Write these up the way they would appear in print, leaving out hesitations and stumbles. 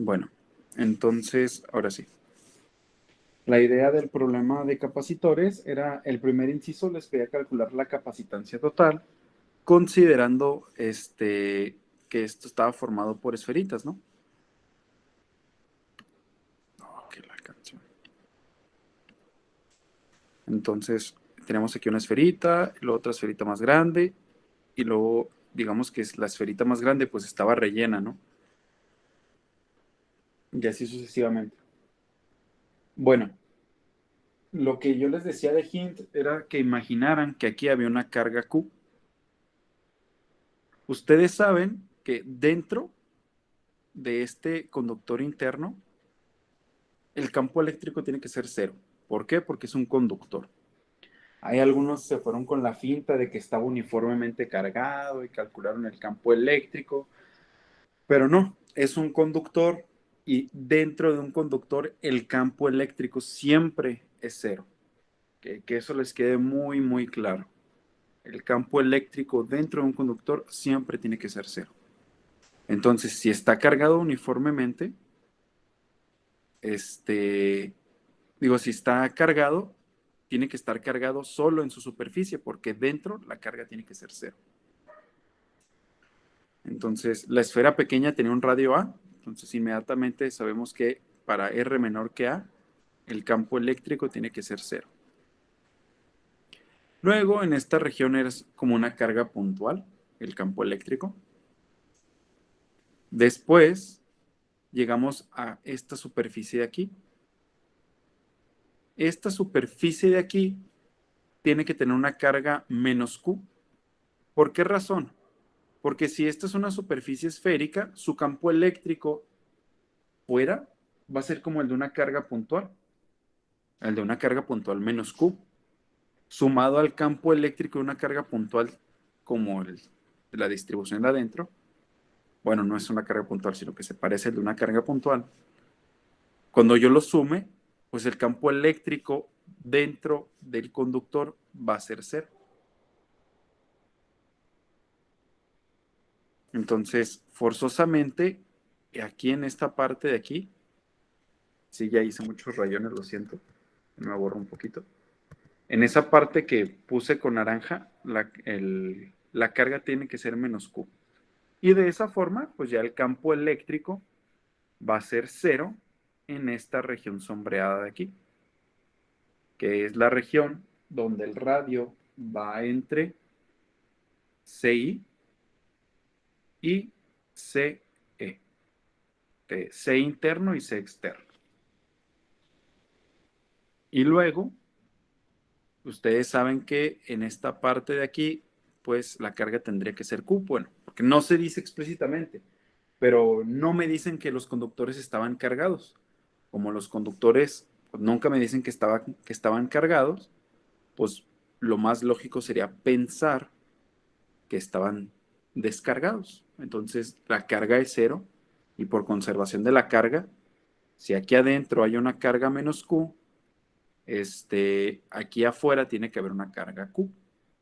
Bueno, entonces, ahora sí. La idea del problema de capacitores era, el primer inciso les pedía calcular la capacitancia total, considerando que esto estaba formado por esferitas, ¿no? Ok, la canción. Entonces, tenemos aquí una esferita, luego otra esferita más grande, y luego, digamos que es la esferita más grande, pues estaba rellena, ¿no? Y así sucesivamente. Bueno, lo que yo les decía de hint era que imaginaran que aquí había una carga Q. Ustedes saben que dentro de este conductor interno, el campo eléctrico tiene que ser cero. ¿Por qué? Porque es un conductor. Hay algunos se fueron con la finta de que estaba uniformemente cargado y calcularon el campo eléctrico, pero no, es un conductor y dentro de un conductor el campo eléctrico siempre es cero. Que eso les quede muy, muy claro. El campo eléctrico dentro de un conductor siempre tiene que ser cero. Entonces, si está cargado uniformemente, este, si está cargado, tiene que estar cargado solo en su superficie, porque dentro la carga tiene que ser cero. Entonces, la esfera pequeña tenía un radio A, entonces inmediatamente sabemos que para R menor que A, el campo eléctrico tiene que ser cero. Luego, en esta región es como una carga puntual, el campo eléctrico. Después, llegamos a esta superficie de aquí. Esta superficie de aquí tiene que tener una carga menos Q. ¿Por qué razón? Porque si esta es una superficie esférica, su campo eléctrico fuera va a ser como el de una carga puntual, el de una carga puntual menos Q, sumado al campo eléctrico de una carga puntual como la distribución de adentro. Bueno, no es una carga puntual, sino que se parece al de una carga puntual. Cuando yo lo sume, pues el campo eléctrico dentro del conductor va a ser cero. Entonces, forzosamente, aquí en esta parte de aquí, sí, ya hice muchos rayones, lo siento, me borro un poquito. En esa parte que puse con naranja, la carga tiene que ser menos Q. Y de esa forma, pues ya el campo eléctrico va a ser cero en esta región sombreada de aquí, que es la región donde el radio va entre CI y CE, C interno y C externo. Y luego, ustedes saben que en esta parte de aquí, pues la carga tendría que ser Q, bueno, porque no se dice explícitamente, pero no me dicen que los conductores estaban cargados. Como los conductores pues, nunca me dicen que estaban cargados, pues lo más lógico sería pensar que estaban descargados. Entonces la carga es cero y por conservación de la carga, si aquí adentro hay una carga menos Q, aquí afuera tiene que haber una carga Q.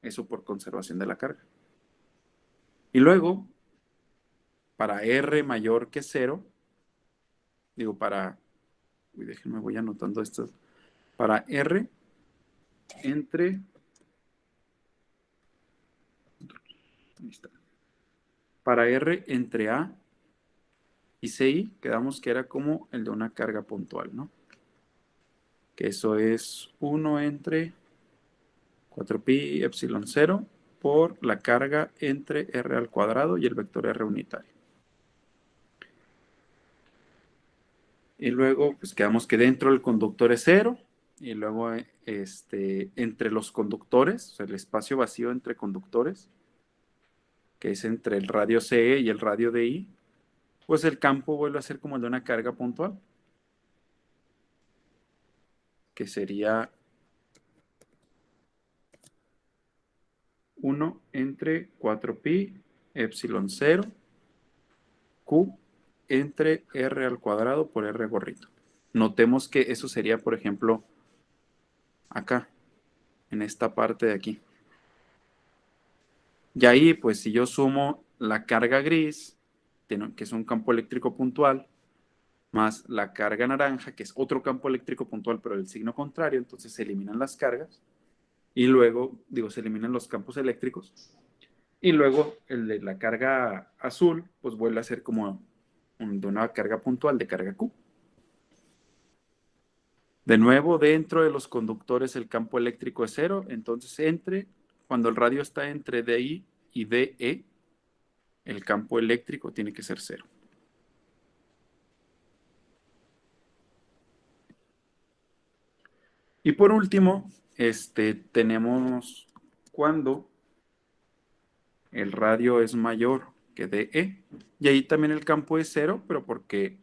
Eso por conservación de la carga. Y luego, para R mayor que cero, digo, déjenme, voy anotando esto. Para R entre, ahí está. Para R entre A y CI, quedamos que era como el de una carga puntual, ¿no? Que eso es 1 entre 4pi epsilon 0 por la carga entre R al cuadrado y el vector R unitario. Y luego, pues quedamos que dentro del conductor es cero. Y luego, entre los conductores, o sea, el espacio vacío entre conductores, que es entre el radio CE y el radio DI, pues el campo vuelve a ser como el de una carga puntual, que sería 1 entre 4pi epsilon 0 Q entre R al cuadrado por R gorrito. Notemos que eso sería, por ejemplo, acá, en esta parte de aquí. Y ahí, pues si yo sumo la carga gris, que es un campo eléctrico puntual, más la carga naranja, que es otro campo eléctrico puntual, pero del signo contrario, entonces se eliminan las cargas, y luego, se eliminan los campos eléctricos, y luego el de la carga azul, pues vuelve a ser como de una carga puntual de carga Q. De nuevo, dentro de los conductores el campo eléctrico es cero, entonces cuando el radio está entre DI y DE, el campo eléctrico tiene que ser cero. Y por último, tenemos cuando el radio es mayor que DE, y ahí también el campo es cero, pero porque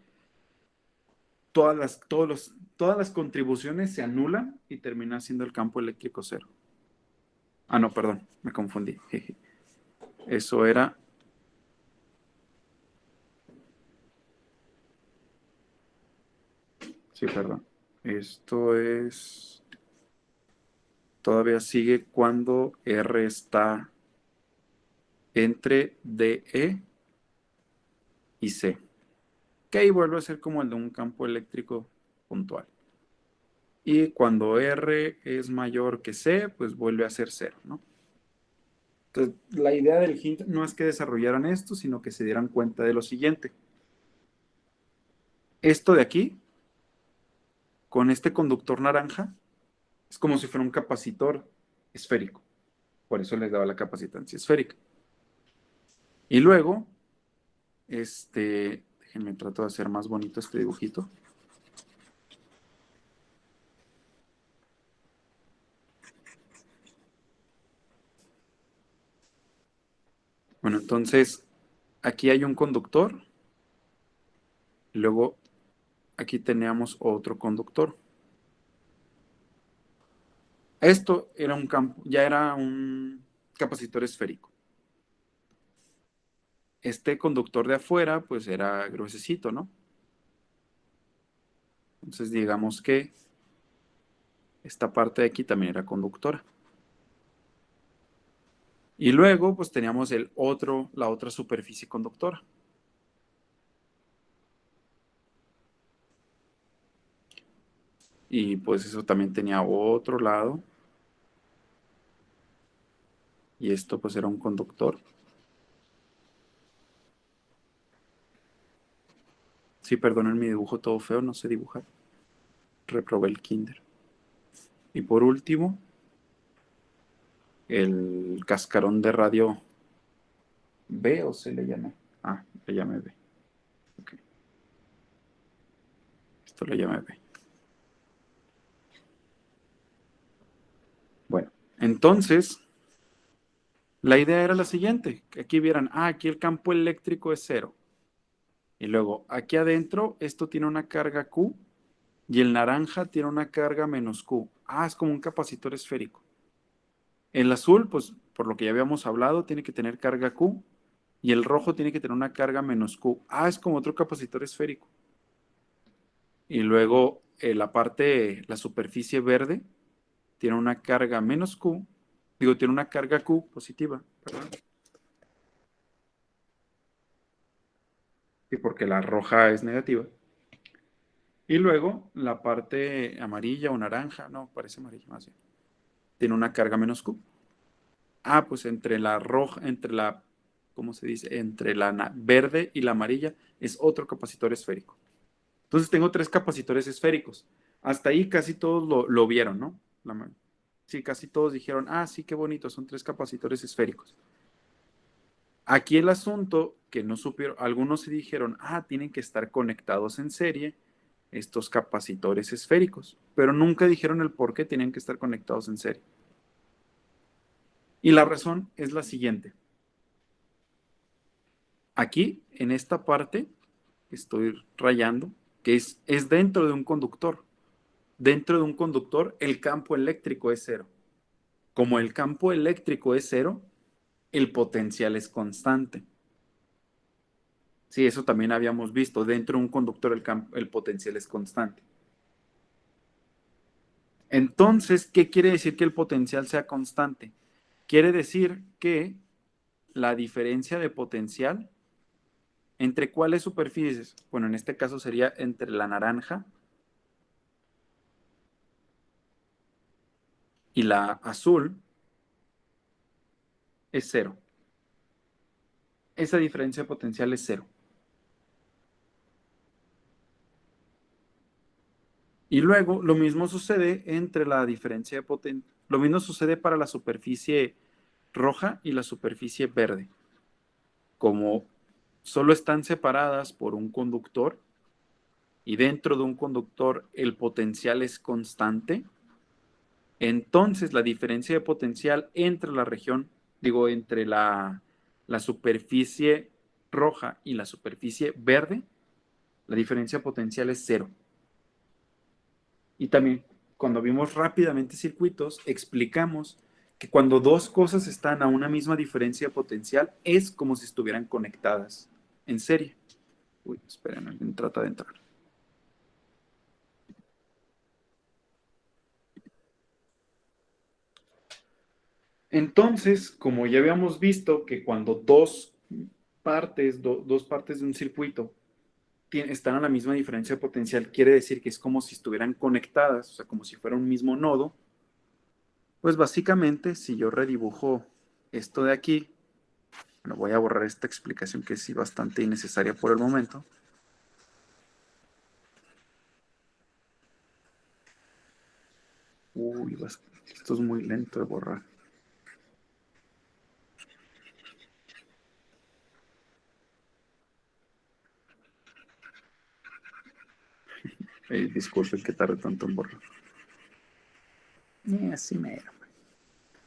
todas las contribuciones se anulan y termina siendo el campo eléctrico cero. Ah, no, perdón, me confundí. Eso era... Sí, perdón. Esto es... Todavía sigue cuando R está entre DE y C. Que ahí vuelve a ser como el de un campo eléctrico puntual. Y cuando R es mayor que C, pues vuelve a ser cero, ¿no? Entonces, la idea del hint no es que desarrollaran esto, sino que se dieran cuenta de lo siguiente. Esto de aquí, con este conductor naranja, es como si fuera un capacitor esférico. Por eso les daba la capacitancia esférica. Y luego, déjenme trato de hacer más bonito este dibujito. Bueno, entonces, aquí hay un conductor. Luego, aquí teníamos otro conductor. Esto era un campo, ya era un capacitor esférico. Este conductor de afuera, pues era gruesecito, ¿no? Entonces, digamos que esta parte de aquí también era conductora. Y luego, pues teníamos la otra superficie conductora. Y pues eso también tenía otro lado. Y esto pues era un conductor. Sí, perdonen mi dibujo todo feo, no sé dibujar. Reprobé el kinder. Y por último, el cascarón de radio B, o se le llama. Ah, le llamé B. Okay. Esto lo llamé B. Bueno, entonces, la idea era la siguiente, que aquí vieran, aquí el campo eléctrico es cero. Y luego, aquí adentro, esto tiene una carga Q y el naranja tiene una carga menos Q. Es como un capacitor esférico. El azul, pues, por lo que ya habíamos hablado, tiene que tener carga Q y el rojo tiene que tener una carga menos Q. Es como otro capacitor esférico. Y luego, la superficie verde, tiene una carga menos Q, tiene una carga Q positiva, perdón. Sí, porque la roja es negativa. Y luego la parte amarilla o naranja, no, parece amarilla más bien, tiene una carga menos Q. Pues entre la roja, ¿cómo se dice? Entre la verde y la amarilla es otro capacitor esférico. Entonces tengo tres capacitores esféricos. Hasta ahí casi todos lo vieron, ¿no? Sí, casi todos dijeron, sí, qué bonito, son tres capacitores esféricos. Aquí el asunto que no supieron, algunos se dijeron, tienen que estar conectados en serie estos capacitores esféricos, pero nunca dijeron el por qué tienen que estar conectados en serie. Y la razón es la siguiente. Aquí, en esta parte, que estoy rayando, que es dentro de un conductor. Dentro de un conductor, el campo eléctrico es cero. Como el campo eléctrico es cero, el potencial es constante. Sí, eso también habíamos visto. Dentro de un conductor el potencial es constante. Entonces, ¿qué quiere decir que el potencial sea constante? Quiere decir que la diferencia de potencial ¿Entre cuáles superficies? Bueno, en este caso sería entre la naranja y la azul es cero. Esa diferencia potencial es cero. Y luego lo mismo sucede entre la diferencia de potencial. Lo mismo sucede para la superficie roja y la superficie verde. Como solo están separadas por un conductor y dentro de un conductor el potencial es constante, entonces la diferencia de potencial entre la región, digo, entre la superficie roja y la superficie verde, la diferencia potencial es cero. Y también, cuando vimos rápidamente circuitos, explicamos que cuando dos cosas están a una misma diferencia potencial, es como si estuvieran conectadas en serie. Uy, esperen, alguien trata de entrar. Entonces, como ya habíamos visto que cuando dos partes de un circuito están a la misma diferencia potencial, quiere decir que es como si estuvieran conectadas, o sea, como si fuera un mismo nodo. Pues básicamente, si yo redibujo esto de aquí, bueno, voy a borrar esta explicación que es sí bastante innecesaria por el momento. Uy, esto es muy lento de borrar. Disculpen que tarde tanto en borrar. Así mero.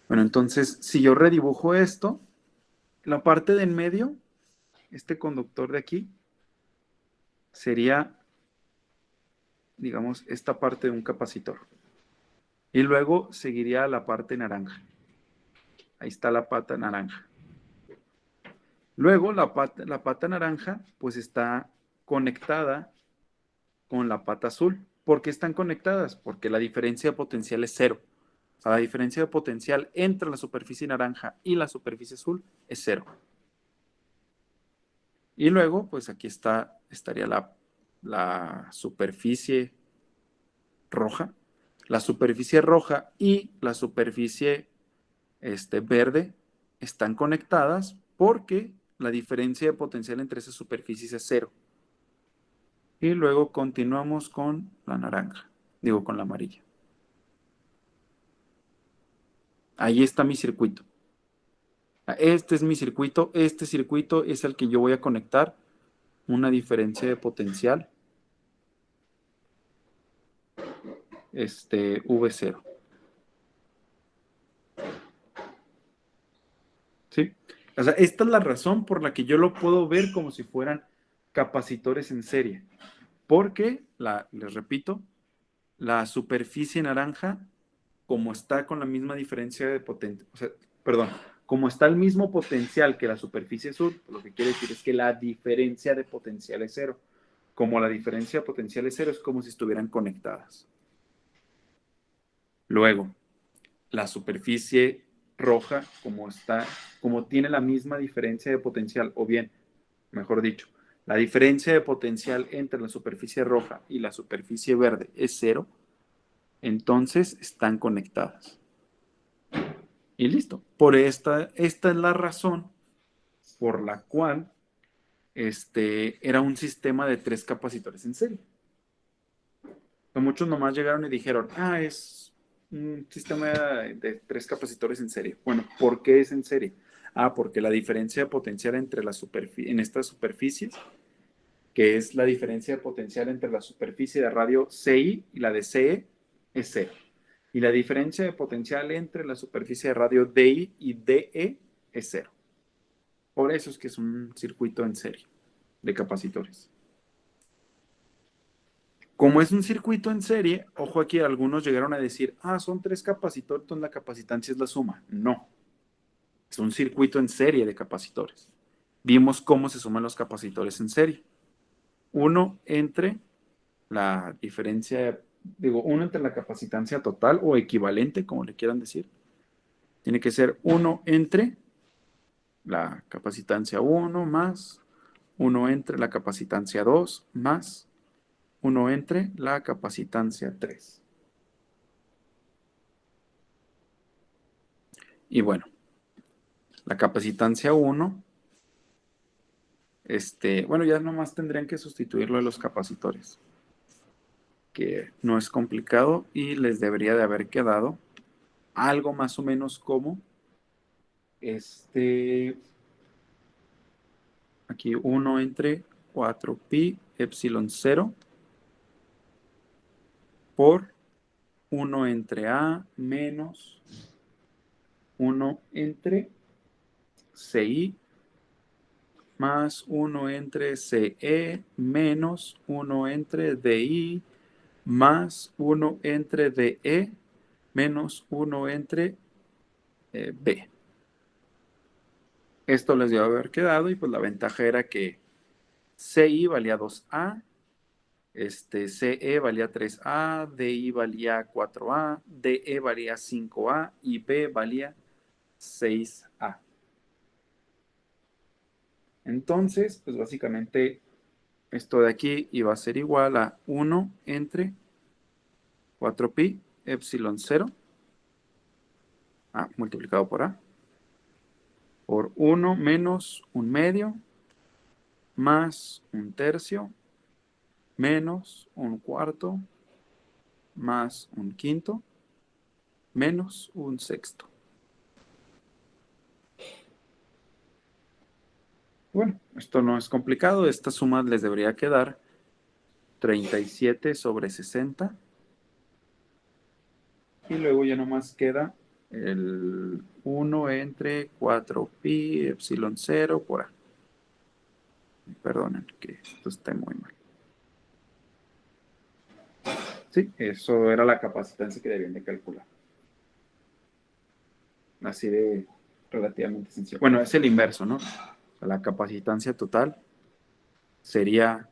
Bueno, entonces, si yo redibujo esto, la parte de en medio, este conductor de aquí, sería, digamos, esta parte de un capacitor. Y luego seguiría la parte naranja. Ahí está la pata naranja. Luego la pata naranja pues está conectada con la pata azul. ¿Por qué están conectadas? Porque la diferencia de potencial es cero. O sea, la diferencia de potencial entre la superficie naranja y la superficie azul es cero. Y luego, pues aquí estaría la superficie roja. La superficie roja y la superficie verde están conectadas porque la diferencia de potencial entre esas superficies es cero. Y luego continuamos con la naranja, digo con la amarilla. Ahí está mi circuito. Este es mi circuito, este circuito es el que yo voy a conectar una diferencia de potencial V0. ¿Sí? O sea, esta es la razón por la que yo lo puedo ver como si fueran capacitores en serie. Porque, les repito, la superficie naranja, como está con la misma diferencia de potencial, o sea, perdón, como está el mismo potencial que la superficie azul, lo que quiere decir es que la diferencia de potencial es cero. Como la diferencia de potencial es cero, es como si estuvieran conectadas. Luego, la superficie roja, como tiene la misma diferencia de potencial, o bien, mejor dicho, la diferencia de potencial entre la superficie roja y la superficie verde es cero, entonces están conectadas. Y listo. Esta es la razón por la cual era un sistema de 3 capacitores en serie. Muchos nomás llegaron y dijeron, es un sistema de 3 capacitores en serie. Bueno, ¿por qué es en serie? Porque la diferencia de potencial entre en estas superficies, que es la diferencia de potencial entre la superficie de radio CI y la de CE, es cero. Y la diferencia de potencial entre la superficie de radio DI y DE es cero. Por eso es que es un circuito en serie de capacitores. Como es un circuito en serie, ojo aquí, algunos llegaron a decir, son 3 capacitores, entonces la capacitancia es la suma. No, es un circuito en serie de capacitores. Vimos cómo se suman los capacitores en serie. Uno entre la diferencia, uno entre la capacitancia total o equivalente, como le quieran decir. Tiene que ser 1 entre la capacitancia 1 más 1 entre la capacitancia 2 más 1 entre la capacitancia 3. Y bueno, la capacitancia 1, bueno, ya nomás tendrían que sustituirlo de los capacitores, que no es complicado y les debería de haber quedado algo más o menos como aquí 1 entre 4pi epsilon 0 por 1 entre a menos 1 entre ci más 1 entre ce menos 1 entre di más 1 entre de menos 1 entre b. Esto les debe haber quedado y pues la ventaja era que ci valía 2a, CE valía 3A, DI valía 4A, DE valía 5A y B valía 6A. Entonces, pues básicamente esto de aquí iba a ser igual a 1 entre 4pi epsilon 0, A multiplicado por A, por 1 menos 1 medio más 1 tercio menos 1 cuarto más 1 quinto menos 1 sexto. Bueno, esto no es complicado. Esta suma les debería quedar 37 sobre 60. Y luego ya nomás queda el 1 entre 4pi epsilon 0 por A. Perdonen, que esto está muy mal. Sí, eso era la capacitancia que debían de calcular. Así de relativamente sencillo. Bueno, es el inverso, ¿no? O sea, la capacitancia total sería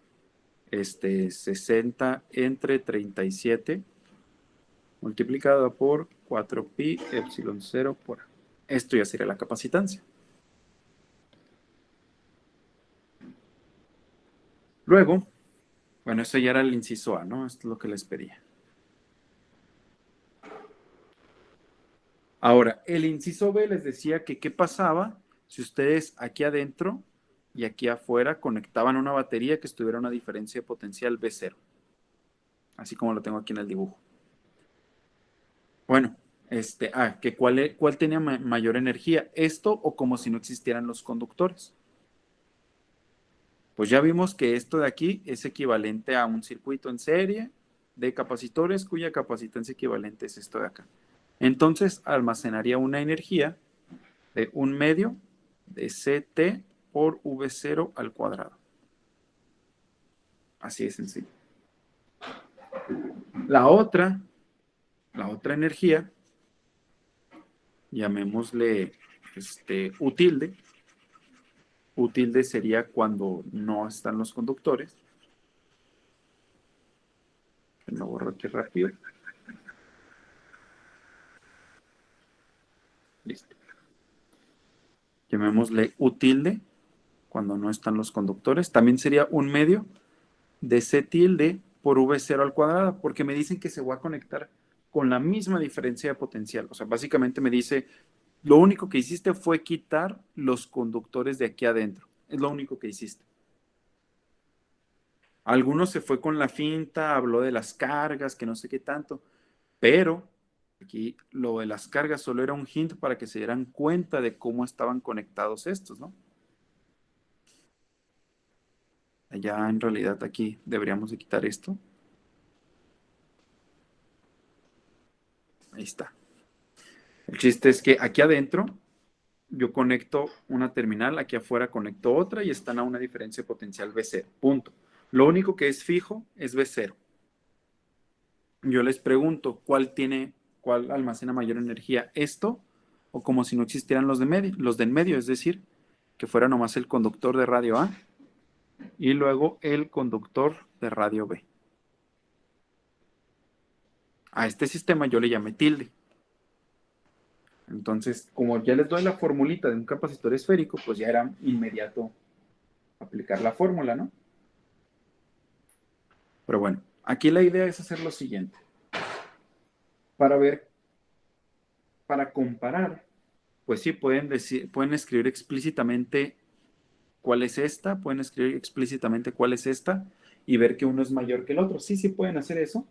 60 entre 37 multiplicado por 4pi epsilon 0 por A. Esto ya sería la capacitancia. Luego, bueno, eso ya era el inciso A, ¿no? Esto es lo que les pedía. Ahora, el inciso B les decía que qué pasaba si ustedes aquí adentro y aquí afuera conectaban una batería que estuviera a una diferencia de potencial B0. Así como lo tengo aquí en el dibujo. Bueno, que cuál tenía mayor energía, esto o como si no existieran los conductores. Pues ya vimos que esto de aquí es equivalente a un circuito en serie de capacitores cuya capacitancia equivalente es esto de acá. Entonces almacenaría una energía de 1 medio de CT por V0 al cuadrado. Así de sencillo. La otra energía, llamémosle U tilde. U tilde sería cuando no están los conductores. Lo borro aquí rápido. Listo. Llamémosle U tilde cuando no están los conductores. También sería 1 medio de C tilde por V0 al cuadrado, porque me dicen que se va a conectar con la misma diferencia de potencial. O sea, básicamente me dice, lo único que hiciste fue quitar los conductores de aquí adentro. Es lo único que hiciste. Algunos se fue con la finta, habló de las cargas, que no sé qué tanto, pero aquí lo de las cargas solo era un hint para que se dieran cuenta de cómo estaban conectados estos, ¿no? Ya en realidad aquí deberíamos de quitar esto. Ahí está. El chiste es que aquí adentro yo conecto una terminal, aquí afuera conecto otra y están a una diferencia de potencial V0. Punto. Lo único que es fijo es V0. Yo les pregunto, ¿cuál almacena mayor energía? ¿Esto o como si no existieran los de en medio? Es decir, que fuera nomás el conductor de radio A y luego el conductor de radio B. A este sistema yo le llamé tilde. Entonces, como ya les doy la formulita de un capacitor esférico, pues ya era inmediato aplicar la fórmula, ¿no? Pero bueno, aquí la idea es hacer lo siguiente. Para ver, para comparar, pues sí, pueden escribir explícitamente cuál es esta, pueden escribir explícitamente cuál es esta y ver que uno es mayor que el otro. Sí, sí pueden hacer eso.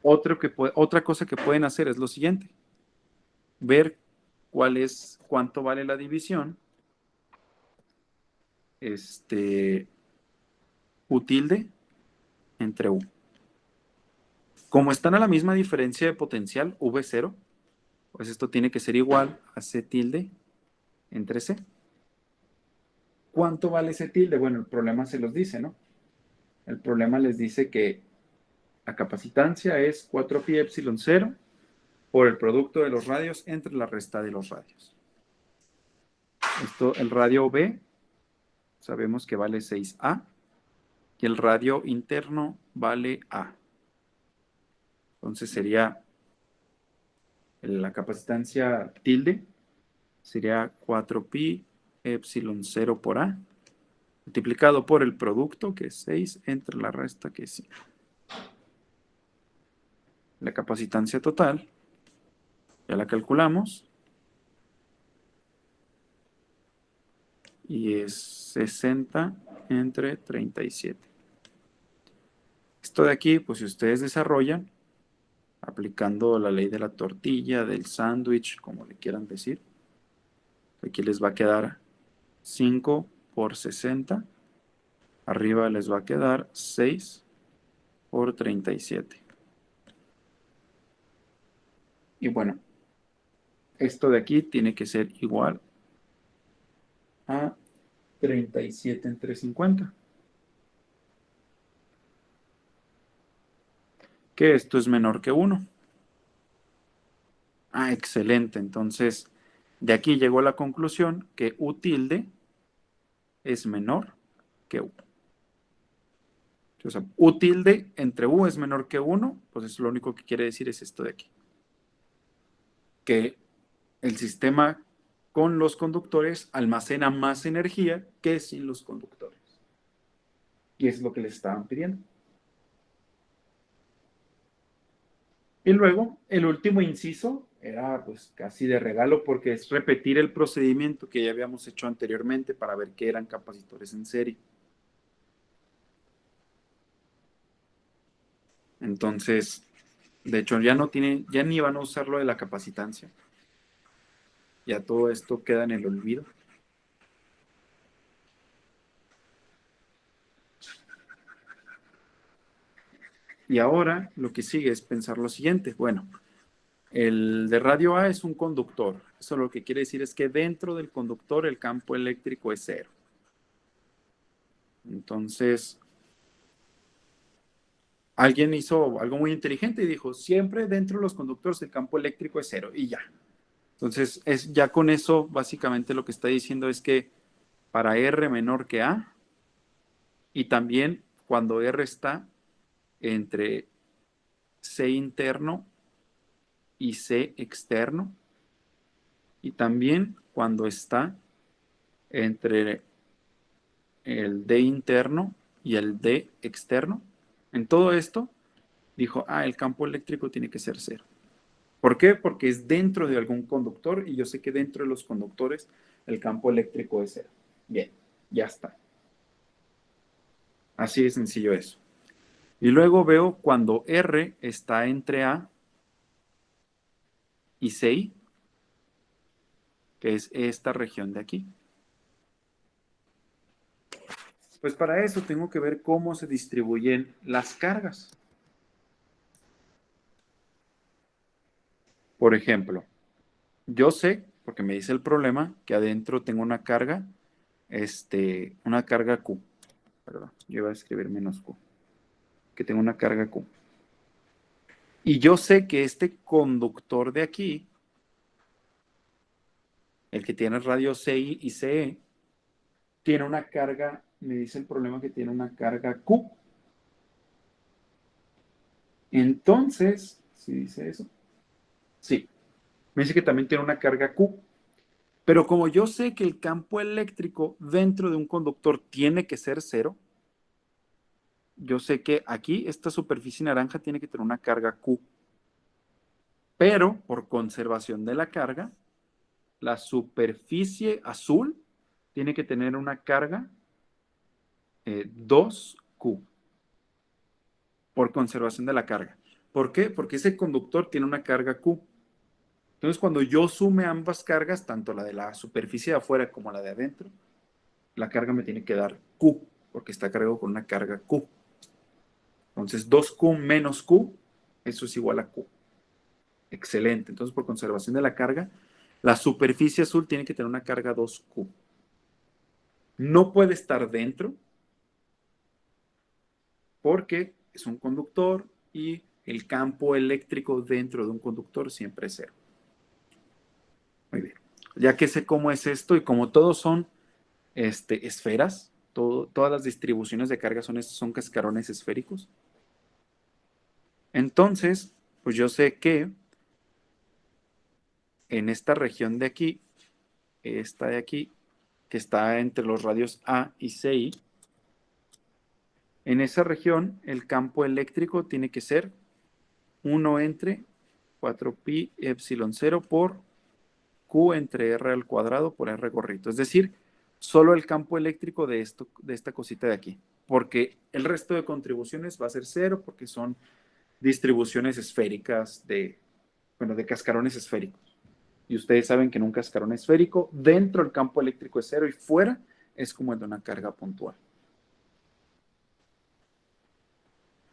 Otra cosa que pueden hacer es lo siguiente. Ver cuánto vale la división, U tilde entre U. Como están a la misma diferencia de potencial, V0, pues esto tiene que ser igual a C tilde entre C. ¿Cuánto vale C tilde? Bueno, el problema se los dice, ¿no? El problema les dice que la capacitancia es 4pi epsilon 0 por el producto de los radios entre la resta de los radios. Esto, el radio B, sabemos que vale 6A y el radio interno vale A. Entonces sería la capacitancia tilde, sería 4pi epsilon 0 por A, multiplicado por el producto, que es 6, entre la resta, que es 5. La capacitancia total, ya la calculamos, y es 60 entre 37. Esto de aquí, pues si ustedes desarrollan, aplicando la ley de la tortilla, del sándwich, como le quieran decir, aquí les va a quedar 5 por 60, arriba les va a quedar 6 por 37. Y bueno, esto de aquí tiene que ser igual a 37 entre 50. Que esto es menor que 1. Ah, excelente. Entonces, de aquí llegó a la conclusión que U tilde es menor que U. O sea, U tilde entre U es menor que 1, pues eso lo único que quiere decir es esto de aquí. Que el sistema con los conductores almacena más energía que sin los conductores. Y es lo que les estaban pidiendo. Y luego, el último inciso era pues casi de regalo porque es repetir el procedimiento que ya habíamos hecho anteriormente para ver qué eran capacitores en serie. Entonces, de hecho, ya ni van a usar lo de la capacitancia. Ya todo esto queda en el olvido. Y ahora lo que sigue es pensar lo siguiente. Bueno, el de radio A es un conductor. Eso lo que quiere decir es que dentro del conductor el campo eléctrico es cero. Entonces, alguien hizo algo muy inteligente y dijo, siempre dentro de los conductores el campo eléctrico es cero y ya. Entonces, ya con eso, básicamente lo que está diciendo es que para R menor que A, y también cuando R está entre C interno y C externo, y también cuando está entre el D interno y el D externo. En todo esto, dijo, el campo eléctrico tiene que ser cero. ¿Por qué? Porque es dentro de algún conductor y yo sé que dentro de los conductores el campo eléctrico es cero. Bien, ya está. Así de sencillo eso. Y luego veo cuando R está entre A y CI, que es esta región de aquí. Pues para eso tengo que ver cómo se distribuyen las cargas. Por ejemplo, yo sé, porque me dice el problema, que adentro tengo una carga, una carga Q. Perdón, yo iba a escribir menos Q. Que tengo una carga Q. Y yo sé que este conductor de aquí, el que tiene radio CI y CE, tiene una carga, me dice el problema que tiene una carga Q. Entonces, ¿sí dice eso? Sí, me dice que también tiene una carga Q. Pero como yo sé que el campo eléctrico dentro de un conductor tiene que ser cero, yo sé que aquí esta superficie naranja tiene que tener una carga Q. Pero por conservación de la carga, la superficie azul tiene que tener una carga 2Q por conservación de la carga. ¿Por qué? Porque ese conductor tiene una carga Q. Entonces, cuando yo sume ambas cargas, tanto la de la superficie de afuera como la de adentro, la carga me tiene que dar Q, porque está cargado con una carga Q. Entonces, 2Q menos Q, eso es igual a Q. Excelente. Entonces, por conservación de la carga, la superficie azul tiene que tener una carga 2Q. No puede estar dentro porque es un conductor y el campo eléctrico dentro de un conductor siempre es cero. Muy bien. Ya que sé cómo es esto y como todos son esferas, todas las distribuciones de carga son cascarones esféricos, entonces, pues yo sé que en esta región de aquí, esta de aquí, que está entre los radios A y CI, en esa región el campo eléctrico tiene que ser 1 entre 4pi epsilon 0 por Q entre R al cuadrado por R gorrito. Es decir, solo el campo eléctrico de esta cosita de aquí. Porque el resto de contribuciones va a ser cero porque son distribuciones esféricas de cascarones esféricos. Y ustedes saben que en un cascarón esférico, dentro el campo eléctrico es cero y fuera es como el de una carga puntual.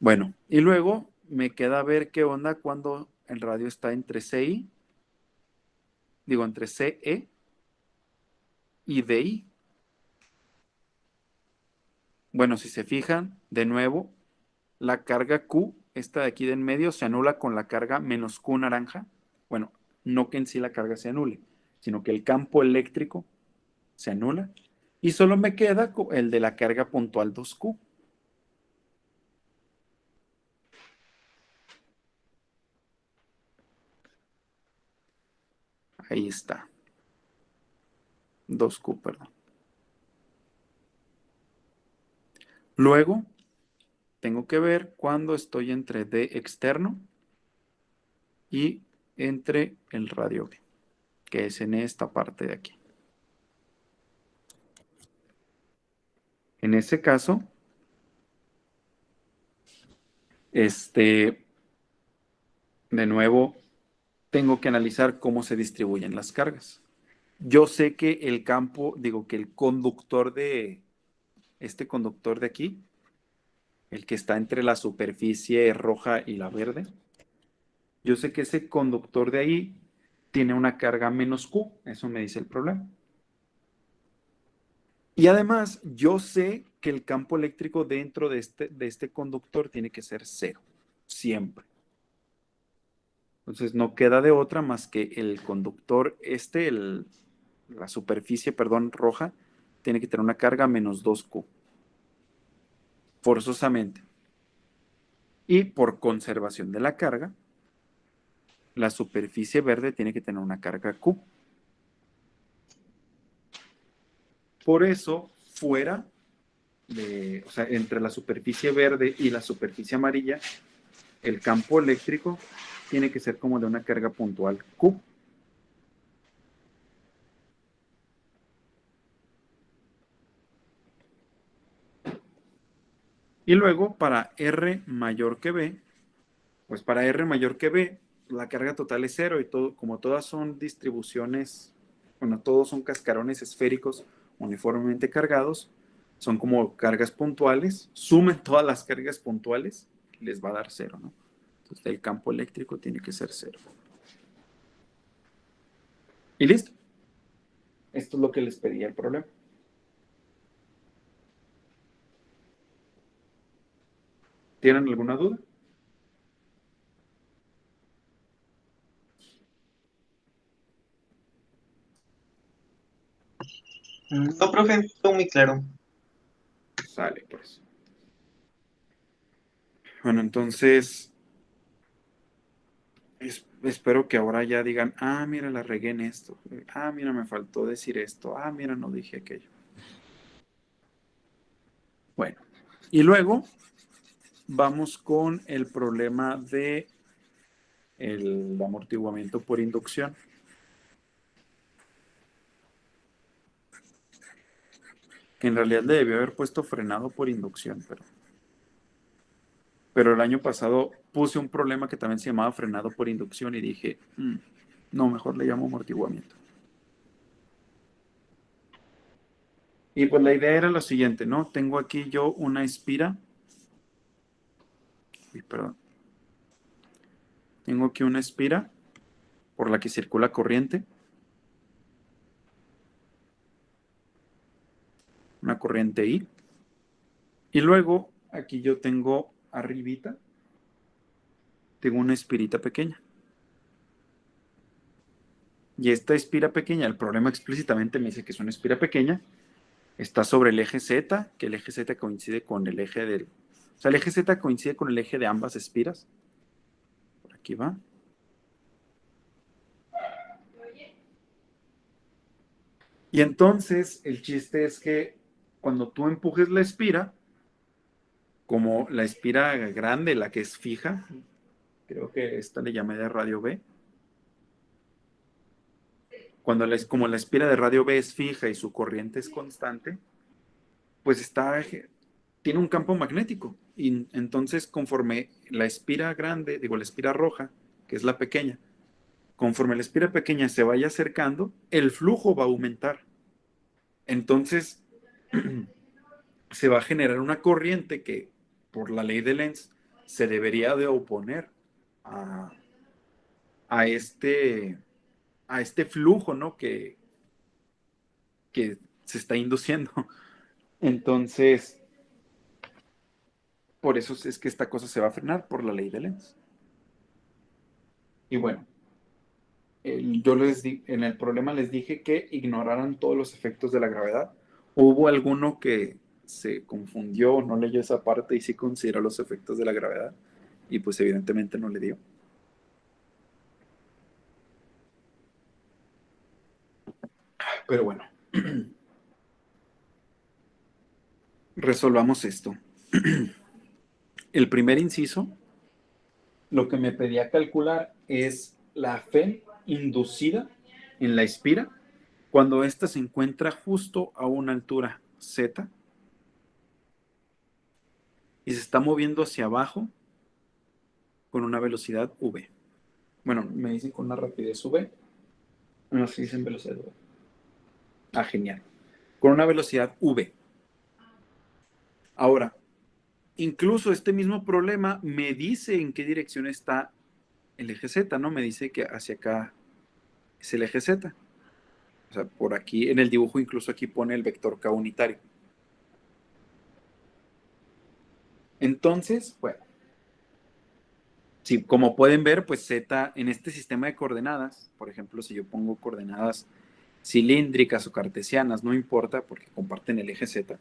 Bueno, y luego me queda ver qué onda cuando el radio está entre CI, entre CE y DI. Bueno, si se fijan, de nuevo, la carga Q, esta de aquí de en medio, se anula con la carga menos Q naranja. Bueno, no que en sí la carga se anule, sino que el campo eléctrico se anula. Y solo me queda el de la carga puntual 2Q. Ahí está. 2Q, perdón. Luego, tengo que ver cuando estoy entre D externo y entre el radio B, que es en esta parte de aquí. En ese caso, de nuevo, tengo que analizar cómo se distribuyen las cargas. Yo sé que el campo, que el conductor este conductor de aquí, el que está entre la superficie roja y la verde, yo sé que ese conductor de ahí tiene una carga menos Q, eso me dice el problema. Y además, yo sé que el campo eléctrico dentro de este conductor tiene que ser cero, siempre. Entonces no queda de otra más que el conductor, la superficie, perdón, roja, tiene que tener una carga menos 2Q, forzosamente. Y por conservación de la carga, la superficie verde tiene que tener una carga Q. Por eso, o sea, entre la superficie verde y la superficie amarilla, el campo eléctrico tiene que ser como de una carga puntual Q. Y luego, para R mayor que B, pues para R mayor que B, la carga total es cero y todo, como todas son distribuciones, bueno, todos son cascarones esféricos uniformemente cargados, son como cargas puntuales, sumen todas las cargas puntuales, les va a dar cero, ¿no? Entonces el campo eléctrico tiene que ser cero. Y listo. Esto es lo que les pedía el problema. ¿Tienen alguna duda? No, profe, todo muy claro. Sale, pues. Bueno, entonces, espero que ahora ya digan, ah, mira, la regué en esto. Ah, mira, me faltó decir esto. Ah, mira, no dije aquello. Bueno, y luego vamos con el problema de el amortiguamiento por inducción. Que en realidad le debió haber puesto frenado por inducción, pero el año pasado puse un problema que también se llamaba frenado por inducción y dije, no, mejor le llamo amortiguamiento. Y pues la idea era lo siguiente, ¿no? Tengo aquí yo una espira, perdón, tengo aquí una espira por la que circula corriente, una corriente I, y luego aquí yo tengo arribita, tengo una espirita pequeña. Y esta espira pequeña, el problema explícitamente me dice que es una espira pequeña, está sobre el eje Z, que el eje Z coincide con el eje del... O sea, el eje Z coincide con el eje de ambas espiras. Por aquí va. Y entonces el chiste es que cuando tú empujes la espira, como la espira grande, la que es fija, creo que esta le llamé de radio B, como la espira de radio B es fija y su corriente es constante, pues tiene un campo magnético. Y entonces conforme la espira grande, digo la espira roja, que es la pequeña, conforme la espira pequeña se vaya acercando, el flujo va a aumentar. Entonces, se va a generar una corriente que, por la ley de Lenz, se debería de oponer a, a este, a este flujo, ¿no? Que se está induciendo. Entonces, por eso es que esta cosa se va a frenar por la ley de Lenz. Y bueno, en el problema les dije que ignoraran todos los efectos de la gravedad. Hubo alguno que se confundió, no leyó esa parte y sí consideró los efectos de la gravedad y pues evidentemente no le dio. Pero bueno, resolvamos esto. El primer inciso, lo que me pedía calcular es la Fe inducida en la espira cuando ésta se encuentra justo a una altura Z y se está moviendo hacia abajo con una velocidad V. Bueno, me dicen con una rapidez V. No se dicen velocidad V. Ah, genial. Con una velocidad V. Ahora, incluso este mismo problema me dice en qué dirección está el eje Z, ¿no? Me dice que hacia acá es el eje Z. O sea, por aquí, en el dibujo incluso aquí pone el vector K unitario. Entonces, bueno, sí, como pueden ver, pues Z en este sistema de coordenadas, por ejemplo, si yo pongo coordenadas cilíndricas o cartesianas, no importa porque comparten el eje Z.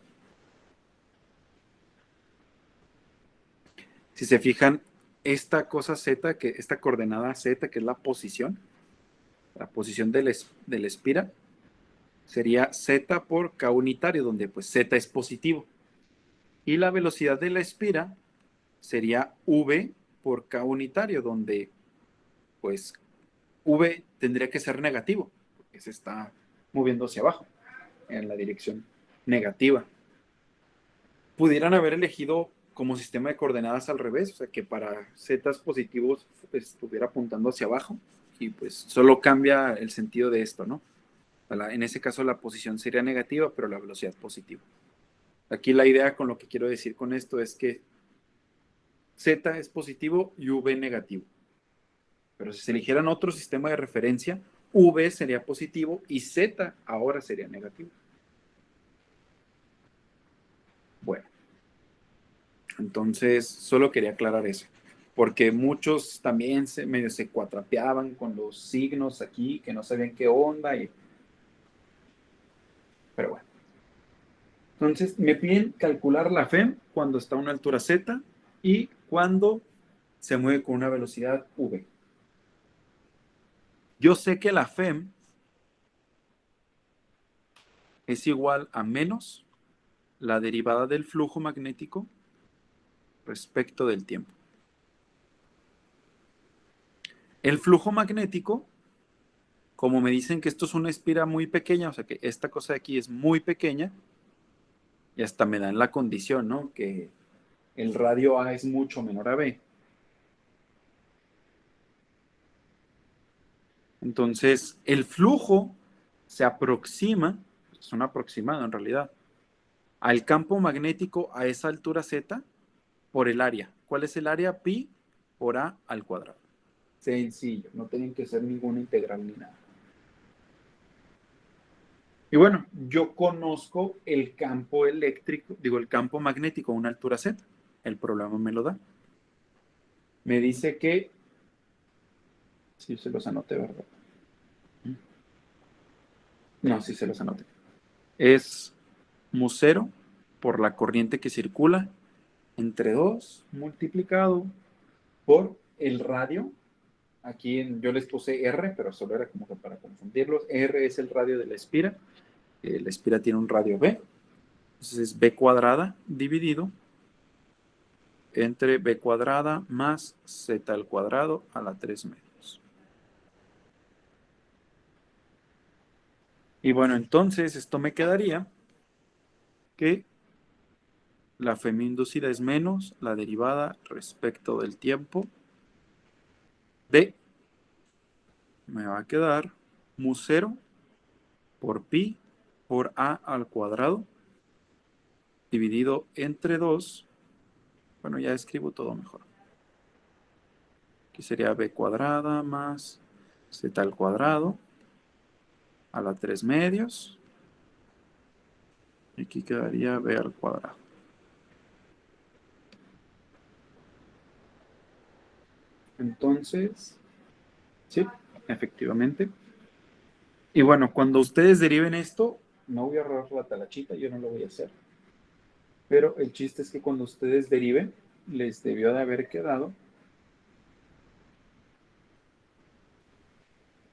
Si se fijan, esta cosa Z, esta coordenada Z, que es la posición de la espira, sería Z por K unitario, donde pues Z es positivo. Y la velocidad de la espira sería V por K unitario, donde pues V tendría que ser negativo, porque se está moviendo hacia abajo, en la dirección negativa. Pudieran haber elegido como sistema de coordenadas al revés, o sea, que para z positivos estuviera apuntando hacia abajo, y pues solo cambia el sentido de esto, ¿no? En ese caso la posición sería negativa, pero la velocidad positiva. Aquí la idea con lo que quiero decir con esto es que z es positivo y v negativo. Pero si se eligieran otro sistema de referencia, v sería positivo y z ahora sería negativo. Bueno, entonces solo quería aclarar eso, porque muchos también medio se cuatrapeaban con los signos aquí, que no sabían qué onda, pero bueno. Entonces me piden calcular la FEM cuando está a una altura z y cuando se mueve con una velocidad v. Yo sé que la FEM es igual a menos la derivada del flujo magnético respecto del tiempo. El flujo magnético, como me dicen que esto es una espira muy pequeña, o sea que esta cosa de aquí es muy pequeña, y hasta me dan la condición, ¿no? Que el radio A es mucho menor a B. Entonces, el flujo se aproxima, es un aproximado en realidad, al campo magnético a esa altura Z por el área. ¿Cuál es el área? Pi por A al cuadrado. Sencillo, no tienen que ser ninguna integral ni nada. Y bueno, yo conozco el campo eléctrico, digo, el campo magnético a una altura Z. El problema me lo da. Me dice que, si se los anoté, ¿verdad? No, sí se los anoté. Es mu0 por la corriente que circula entre 2 multiplicado por el radio. Aquí yo les puse R, pero solo era como que para confundirlos. R es el radio de la espira. La espira tiene un radio B. Entonces es B cuadrada dividido entre B cuadrada más Z al cuadrado a la 3 medios. Y bueno, entonces esto me quedaría que la FEM inducida es menos la derivada respecto del tiempo de, me va a quedar mu0 por pi por A al cuadrado dividido entre 2. Bueno, ya escribo todo mejor. Aquí sería B cuadrada más Z al cuadrado a la 3 medios. Y aquí quedaría B al cuadrado. Entonces, sí, efectivamente. Y bueno, cuando ustedes deriven esto, no voy a ahorrar la talachita, yo no lo voy a hacer. Pero el chiste es que cuando ustedes deriven, les debió de haber quedado.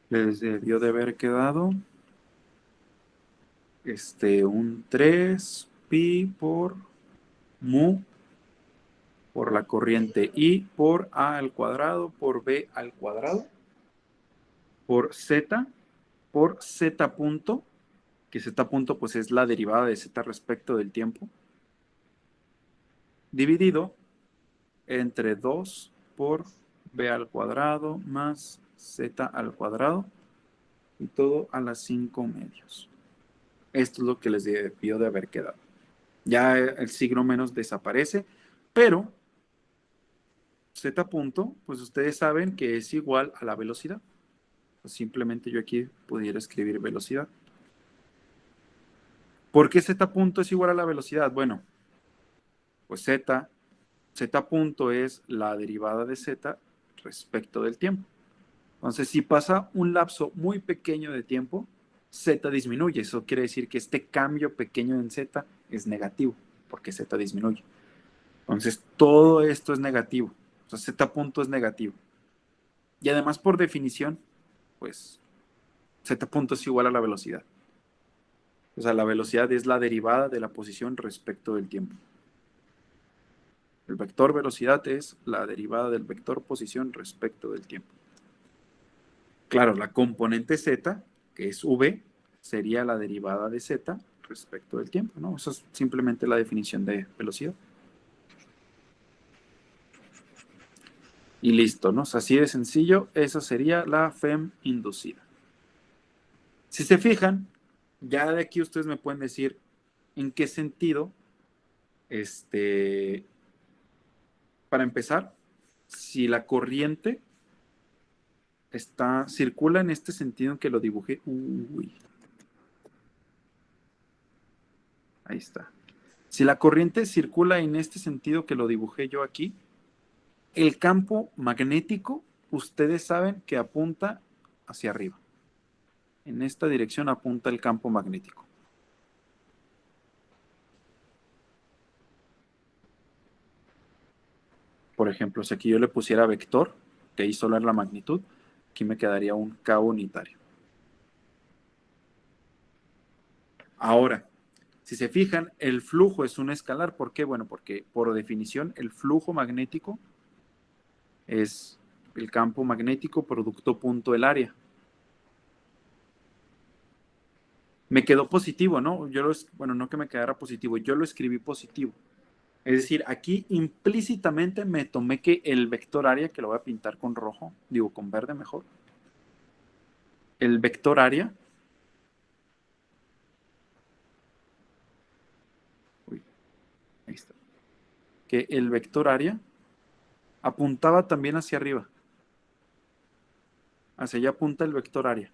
Les debió de haber quedado un 3 pi por mu por la corriente I por A al cuadrado por B al cuadrado por Z punto, que Z punto pues es la derivada de Z respecto del tiempo, dividido entre 2 por B al cuadrado más Z al cuadrado y todo a las 5 medios. Esto es lo que les debió de haber quedado. Ya el signo menos desaparece, pero Z punto, pues ustedes saben que es igual a la velocidad. Pues simplemente yo aquí pudiera escribir velocidad. ¿Por qué Z punto es igual a la velocidad? Bueno, pues Z punto es la derivada de Z respecto del tiempo. Entonces, si pasa un lapso muy pequeño de tiempo, Z disminuye. Eso quiere decir que este cambio pequeño en Z es negativo, porque Z disminuye. Entonces, todo esto es negativo. O sea, Z punto es negativo. Y además, por definición, pues Z punto es igual a la velocidad. O sea, la velocidad es la derivada de la posición respecto del tiempo. El vector velocidad es la derivada del vector posición respecto del tiempo. Claro, la componente z, que es v, sería la derivada de z respecto del tiempo, ¿no? Eso es simplemente la definición de velocidad. Y listo, ¿no? O sea, así de sencillo, esa sería la FEM inducida. Si se fijan, ya de aquí ustedes me pueden decir en qué sentido, para empezar, si la corriente circula en este sentido en que lo dibujé. Uy, ahí está. Si la corriente circula en este sentido que lo dibujé yo aquí, el campo magnético, ustedes saben que apunta hacia arriba. En esta dirección apunta el campo magnético. Por ejemplo, si aquí yo le pusiera vector, que ahí solo es la magnitud, Aquí me quedaría un K unitario. Ahora, si se fijan, el flujo es un escalar. ¿Por qué? Bueno, porque por definición el flujo magnético es el campo magnético producto punto el área. Me quedó positivo, ¿no? Bueno, no que me quedara positivo, yo lo escribí positivo. Es decir, aquí implícitamente me tomé que el vector área, que lo voy a pintar con rojo, digo con verde mejor, el vector área, uy, ahí está, que el vector área apuntaba también hacia arriba. Hacia allá apunta el vector área.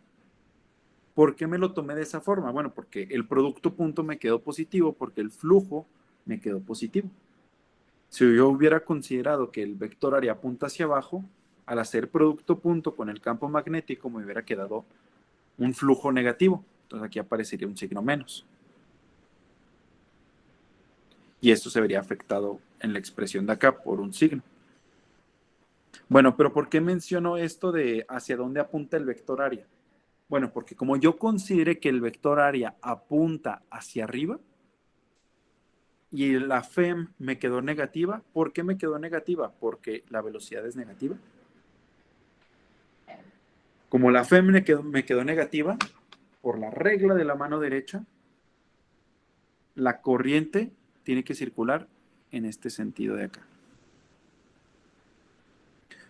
¿Por qué me lo tomé de esa forma? Bueno, porque el producto punto me quedó positivo, porque el flujo me quedó positivo. Si yo hubiera considerado que el vector área apunta hacia abajo, al hacer producto punto con el campo magnético me hubiera quedado un flujo negativo. Entonces aquí aparecería un signo menos. Y esto se vería afectado en la expresión de acá por un signo. Bueno, pero ¿por qué menciono esto de hacia dónde apunta el vector área? Bueno, porque como yo consideré que el vector área apunta hacia arriba y la FEM me quedó negativa, ¿por qué me quedó negativa? Porque la velocidad es negativa. Como la FEM me quedó negativa, por la regla de la mano derecha, la corriente tiene que circular en este sentido de acá.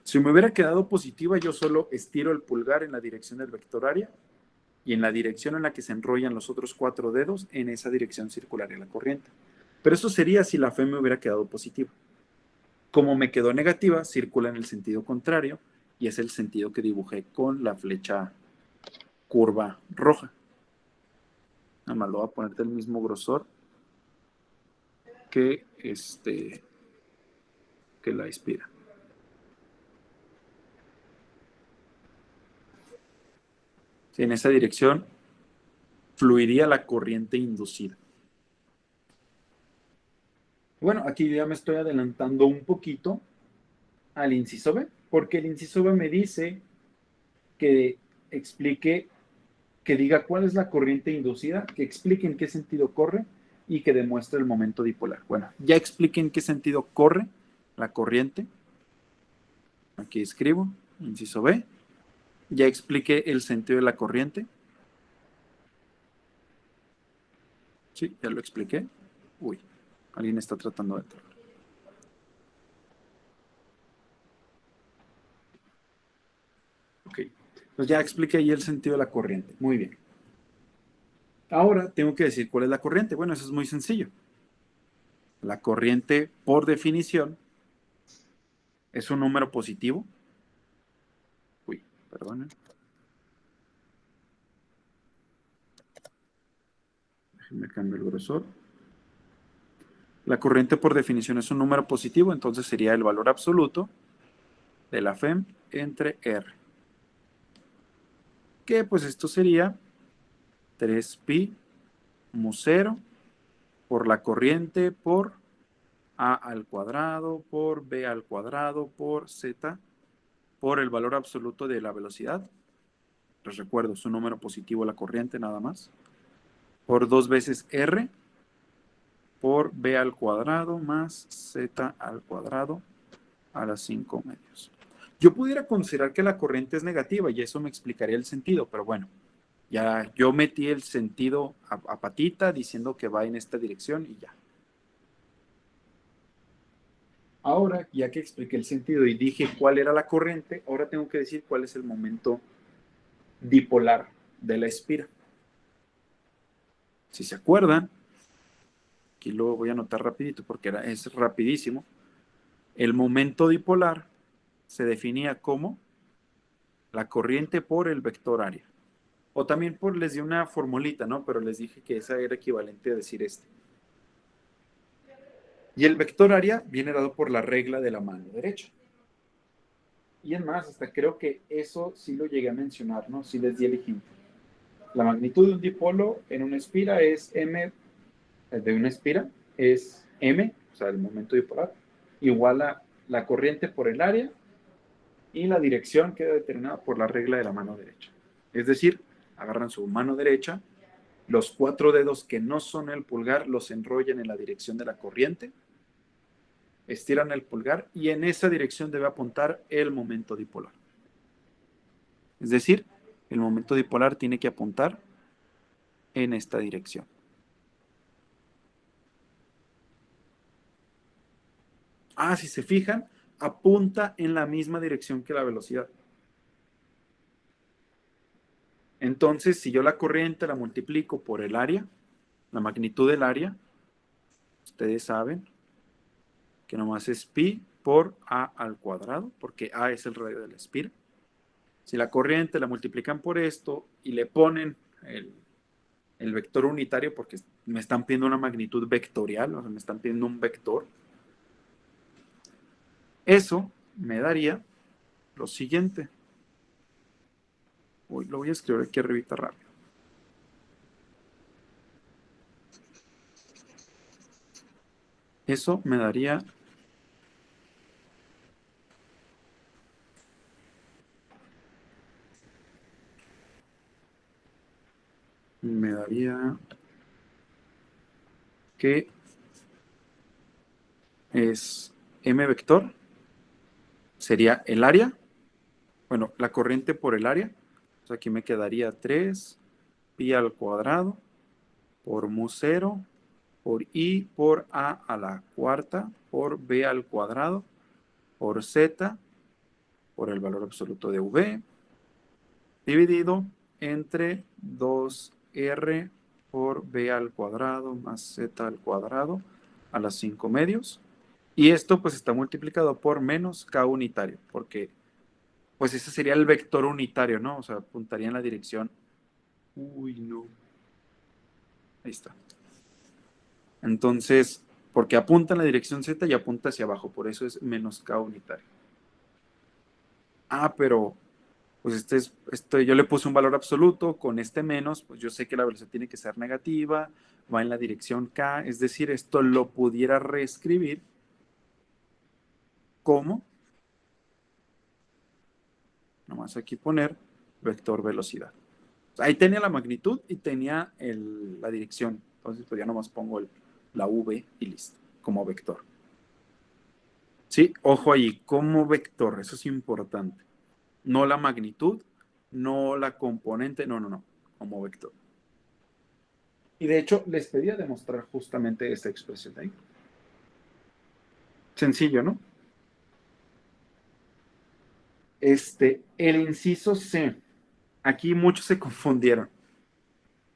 Si me hubiera quedado positiva, yo solo estiro el pulgar en la dirección del vector área y en la dirección en la que se enrollan los otros 4 dedos, en esa dirección circularía la corriente. Pero eso sería si la FEM me hubiera quedado positiva. Como me quedó negativa, circula en el sentido contrario y es el sentido que dibujé con la flecha curva roja. Nada más lo voy a poner del mismo grosor que la espira. Sí, en esa dirección fluiría la corriente inducida. Bueno, aquí ya me estoy adelantando un poquito al inciso B, porque el inciso B me dice que explique, que diga cuál es la corriente inducida, que explique en qué sentido corre y que demuestre el momento dipolar. Bueno, ya expliqué en qué sentido corre la corriente. Aquí escribo, inciso B. Ya expliqué el sentido de la corriente. Sí, ya lo expliqué. Uy, alguien está tratando de entrar. Ok, pues ya expliqué ahí el sentido de la corriente. Muy bien. Ahora tengo que decir cuál es la corriente. Bueno, eso es muy sencillo. La corriente, por definición, es un número positivo. Uy, perdonen. Déjenme cambiar el grosor. La corriente, por definición, es un número positivo, entonces sería el valor absoluto de la FEM entre R. Que pues esto sería 3pi mu 0 por la corriente por A al cuadrado por B al cuadrado por Z por el valor absoluto de la velocidad. Les recuerdo, es un número positivo la corriente nada más. Por 2 veces R por B al cuadrado más Z al cuadrado a las 5 medios. Yo pudiera considerar que la corriente es negativa y eso me explicaría el sentido, pero bueno, ya yo metí el sentido a patita diciendo que va en esta dirección y ya. Ahora, ya que expliqué el sentido y dije cuál era la corriente, ahora tengo que decir cuál es el momento dipolar de la espira. Si se acuerdan, aquí lo voy a anotar rapidito porque es rapidísimo. El momento dipolar se definía como la corriente por el vector área. O también les di una formulita, ¿no? Pero les dije que esa era equivalente a decir este. Y el vector área viene dado por la regla de la mano derecha. Y es más, hasta creo que eso sí lo llegué a mencionar, ¿no? Sí les di el ejemplo. La magnitud de un dipolo en una espira es m, de una espira es m, o sea, el momento dipolar, igual a la corriente por el área y la dirección queda determinada por la regla de la mano derecha. Es decir, agarran su mano derecha, los 4 dedos que no son el pulgar los enrollan en la dirección de la corriente, estiran el pulgar y en esa dirección debe apuntar el momento dipolar. Es decir, el momento dipolar tiene que apuntar en esta dirección. Si se fijan, apunta en la misma dirección que la velocidad. Entonces, si yo la corriente la multiplico por el área, la magnitud del área, ustedes saben que nomás es pi por a al cuadrado, porque a es el radio de la espira. Si la corriente la multiplican por esto y le ponen el vector unitario, porque me están pidiendo una magnitud vectorial, o sea, me están pidiendo un vector, eso me daría lo siguiente. Uy, lo voy a escribir aquí arribita rápido. Eso me daría que es m vector, sería el área, bueno, la corriente por el área, o sea, aquí me quedaría 3 pi al cuadrado por mu 0 por i por a la cuarta por b al cuadrado por z por el valor absoluto de v dividido entre 2r por b al cuadrado más z al cuadrado a las 5 medios. Y esto pues está multiplicado por menos k unitario, porque pues ese sería el vector unitario, ¿no? O sea, apuntaría en la dirección. Uy, no. Ahí está. Entonces, porque apunta en la dirección z y apunta hacia abajo, por eso es menos k unitario. Pero pues yo le puse un valor absoluto, con este menos, pues yo sé que la velocidad tiene que ser negativa, va en la dirección k, es decir, esto lo pudiera reescribir como, nomás aquí poner vector velocidad. Ahí tenía la magnitud y tenía la dirección, entonces pues ya nomás pongo la v y listo, como vector. Sí, ojo ahí, como vector, eso es importante. No la magnitud, no la componente, no, como vector. Y de hecho, les pedía demostrar justamente esta expresión de ahí. Sencillo, ¿no? El inciso C. Aquí muchos se confundieron.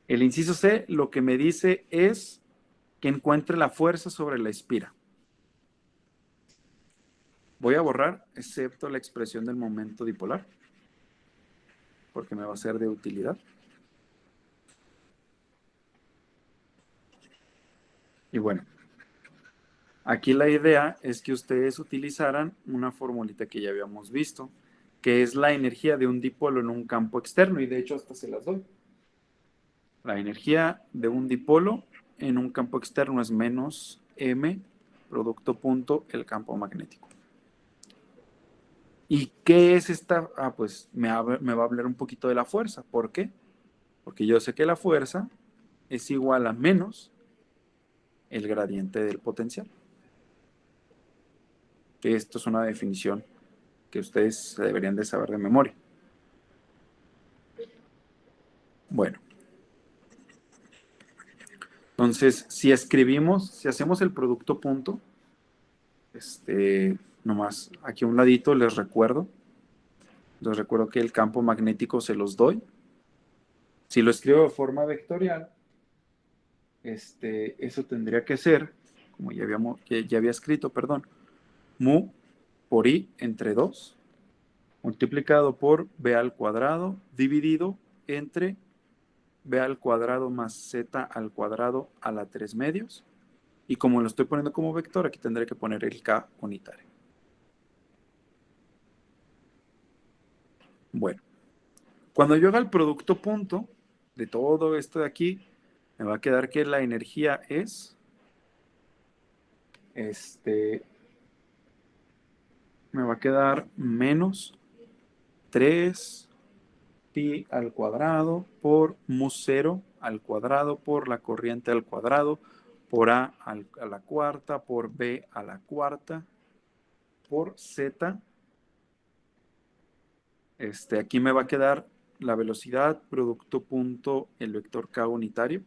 El inciso C lo que me dice es que encuentre la fuerza sobre la espira. Voy a borrar, excepto la expresión del momento dipolar, porque me va a ser de utilidad. Y bueno, aquí la idea es que ustedes utilizaran una formulita que ya habíamos visto, que es la energía de un dipolo en un campo externo, y de hecho hasta se las doy. La energía de un dipolo en un campo externo es menos m producto punto el campo magnético. ¿Y qué es esta? Pues me va a hablar un poquito de la fuerza. ¿Por qué? Porque yo sé que la fuerza es igual a menos el gradiente del potencial. Que esto es una definición que ustedes deberían de saber de memoria. Bueno, entonces si hacemos el producto punto, nomás aquí a un ladito les recuerdo que el campo magnético se los doy. Si lo escribo de forma vectorial, eso tendría que ser, como ya había escrito, perdón, mu por i entre 2 multiplicado por b al cuadrado dividido entre b al cuadrado más z al cuadrado a la 3 medios. Y como lo estoy poniendo como vector, aquí tendré que poner el k unitario. Bueno, cuando yo haga el producto punto de todo esto de aquí, me va a quedar que la energía es, me va a quedar menos 3 pi al cuadrado por mu 0 al cuadrado por la corriente al cuadrado por a la cuarta por b a la cuarta por z. Aquí me va a quedar la velocidad producto punto el vector k unitario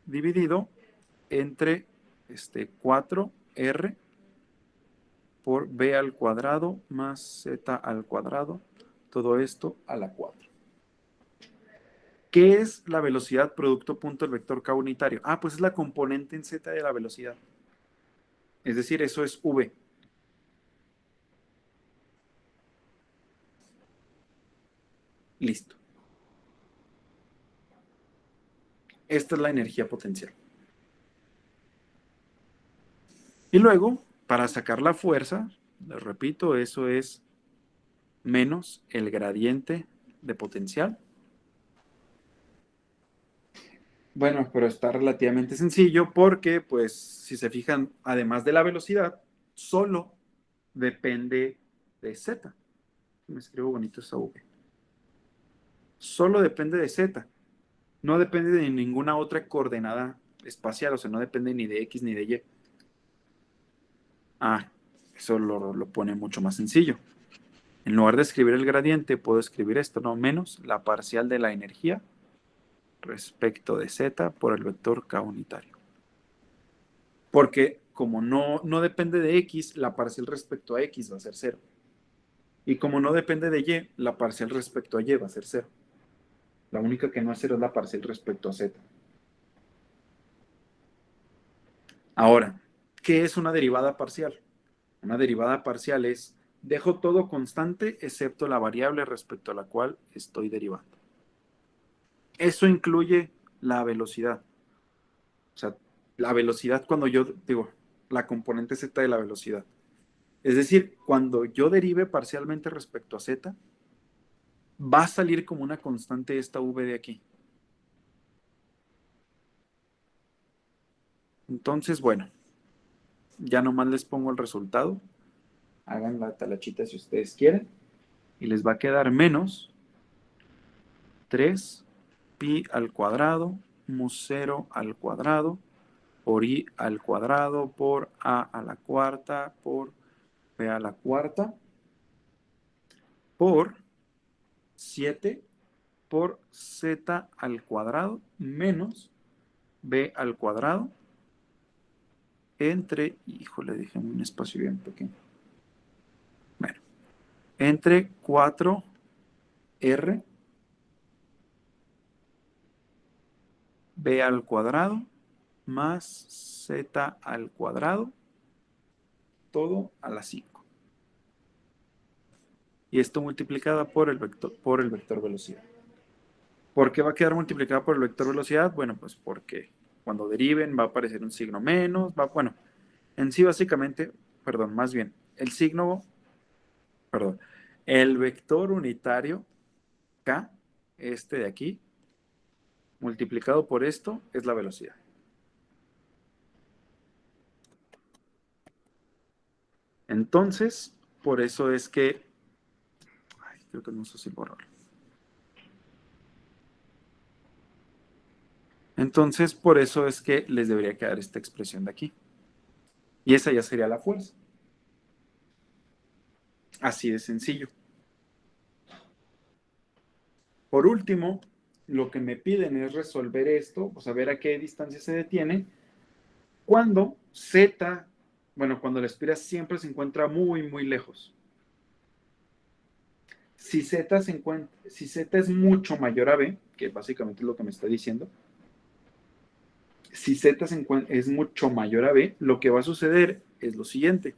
dividido entre 4r por b al cuadrado más z al cuadrado, todo esto a la 4. ¿Qué es la velocidad producto punto el vector k unitario? Ah, pues es la componente en z de la velocidad. Es decir, eso es v. Listo. Esta es la energía potencial. Y luego, para sacar la fuerza, les repito, eso es menos el gradiente de potencial. Bueno, pero está relativamente sencillo porque, pues, si se fijan, además de la velocidad, solo depende de z. Me escribo bonito esa v. Solo depende de z. No depende de ninguna otra coordenada espacial, o sea, no depende ni de x ni de y. Ah, eso lo pone mucho más sencillo. En lugar de escribir el gradiente, puedo escribir esto, ¿no? Menos la parcial de la energía respecto de z por el vector k unitario. Porque como no depende de x, la parcial respecto a x va a ser 0. Y como no depende de y, la parcial respecto a y va a ser 0. La única que no es 0 es la parcial respecto a z. Ahora, ¿qué es una derivada parcial? Una derivada parcial es, dejo todo constante excepto la variable respecto a la cual estoy derivando. Eso incluye la velocidad. O sea, la velocidad cuando yo digo, la componente z de la velocidad. Es decir, cuando yo derive parcialmente respecto a z, va a salir como una constante esta v de aquí. Entonces, bueno, ya nomás les pongo el resultado. Hagan la talachita si ustedes quieren. Y les va a quedar menos 3 pi al cuadrado mu 0 al cuadrado por i al cuadrado por a la cuarta por b a la cuarta por 7 por z al cuadrado menos b al cuadrado entre, híjole, déjenme un espacio bien pequeño. Bueno, entre 4r b al cuadrado más z al cuadrado, todo a la 5. Y esto multiplicada por el vector velocidad. ¿Por qué va a quedar multiplicada por el vector velocidad? Bueno, pues porque cuando deriven va a aparecer un signo menos, bueno, en sí básicamente, perdón, más bien, el vector unitario k, este de aquí, multiplicado por esto, es la velocidad. Entonces, por eso es que, creo que no sé si borrarlo. Entonces, por eso es que les debería quedar esta expresión de aquí. Y esa ya sería la fuerza. Así de sencillo. Por último, lo que me piden es resolver esto, o saber a qué distancia se detiene, cuando z, cuando la espira siempre se encuentra muy, muy lejos. Si z es mucho mayor a b, que básicamente es lo que me está diciendo, si z es mucho mayor a b, lo que va a suceder es lo siguiente.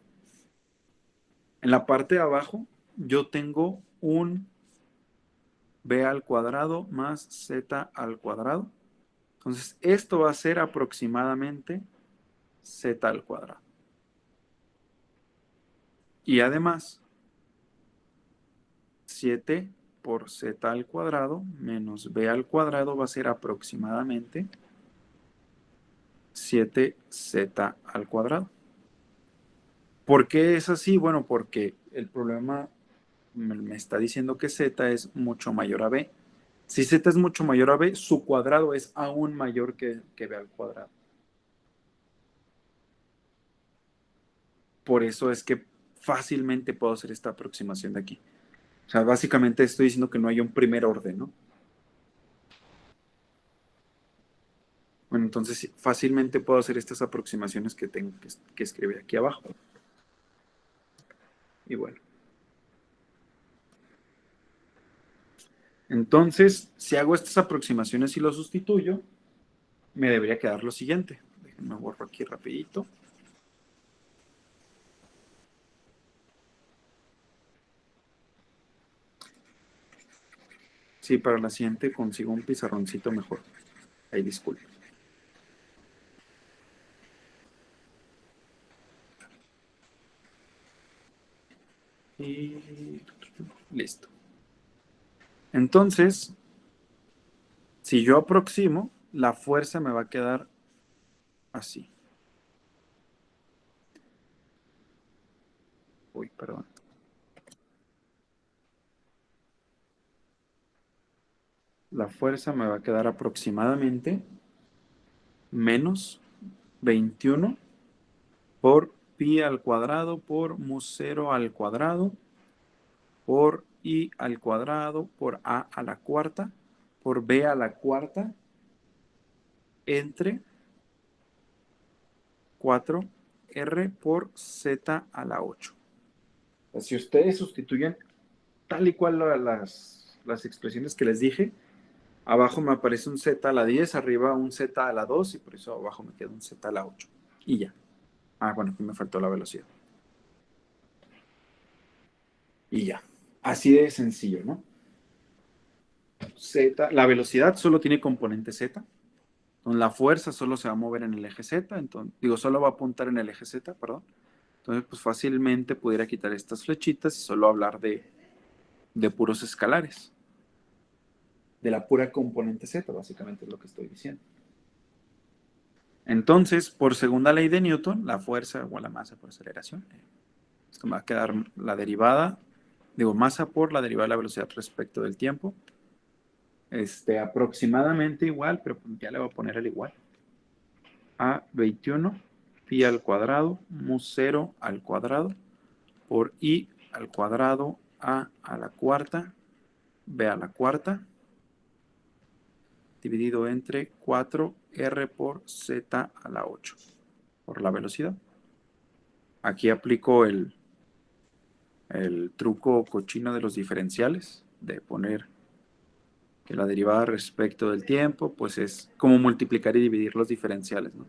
En la parte de abajo, yo tengo un b al cuadrado más z al cuadrado. Entonces, esto va a ser aproximadamente z al cuadrado. Y además, 7 por z al cuadrado menos b al cuadrado va a ser aproximadamente 7z al cuadrado. ¿Por qué es así? Bueno, porque el problema me está diciendo que z es mucho mayor a b. Si z es mucho mayor a b, su cuadrado es aún mayor que b al cuadrado. Por eso es que fácilmente puedo hacer esta aproximación de aquí. O sea, básicamente estoy diciendo que no hay un primer orden, ¿no? Bueno, entonces sí, fácilmente puedo hacer estas aproximaciones que tengo que escribir aquí abajo. Y bueno. Entonces, si hago estas aproximaciones y lo sustituyo, me debería quedar lo siguiente. Déjenme borro aquí rapidito. Sí, para la siguiente consigo un pizarroncito mejor. Ahí disculpen. Y listo. Entonces, si yo aproximo, la fuerza me va a quedar así. Uy, perdón. La fuerza me va a quedar aproximadamente menos 21 por pi al cuadrado por mu 0 al cuadrado por i al cuadrado por a la cuarta por b a la cuarta entre 4r por z a la 8. Si ustedes sustituyen tal y cual las expresiones que les dije, abajo me aparece un z a la 10, arriba un z a la 2 y por eso abajo me queda un z a la 8. Y ya. Ah, bueno, aquí me faltó la velocidad. Y ya. Así de sencillo, ¿no? Z, la velocidad solo tiene componente z. Entonces, la fuerza solo se va a mover en el eje z. Entonces, digo, solo va a apuntar en el eje z, perdón. Entonces, pues fácilmente pudiera quitar estas flechitas y solo hablar de puros escalares. De la pura componente z, básicamente es lo que estoy diciendo. Entonces, por segunda ley de Newton, la fuerza o la masa por aceleración, esto me va a quedar la derivada, digo, masa por la derivada de la velocidad respecto del tiempo. Aproximadamente igual, pero ya le voy a poner el igual. A 21 pi al cuadrado mu 0 al cuadrado por i al cuadrado a la cuarta b a la cuarta dividido entre 4r por z a la 8 por la velocidad. Aquí aplico el truco cochino de los diferenciales, de poner que la derivada respecto del tiempo, pues es como multiplicar y dividir los diferenciales, ¿no?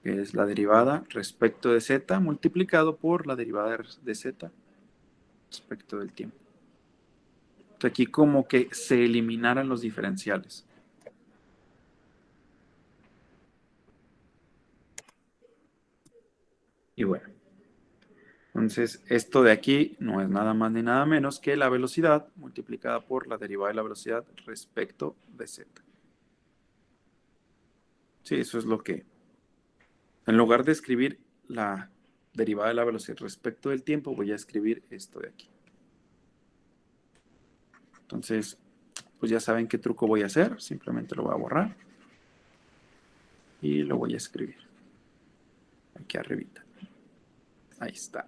Que es la derivada respecto de z multiplicado por la derivada de z respecto del tiempo. Entonces aquí como que se eliminaran los diferenciales. Y bueno, entonces esto de aquí no es nada más ni nada menos que la velocidad multiplicada por la derivada de la velocidad respecto de z. Sí, eso es lo que... En lugar de escribir la derivada de la velocidad respecto del tiempo, voy a escribir esto de aquí. Entonces, pues ya saben qué truco voy a hacer. Simplemente lo voy a borrar. Y lo voy a escribir. Aquí arribita. Ahí está.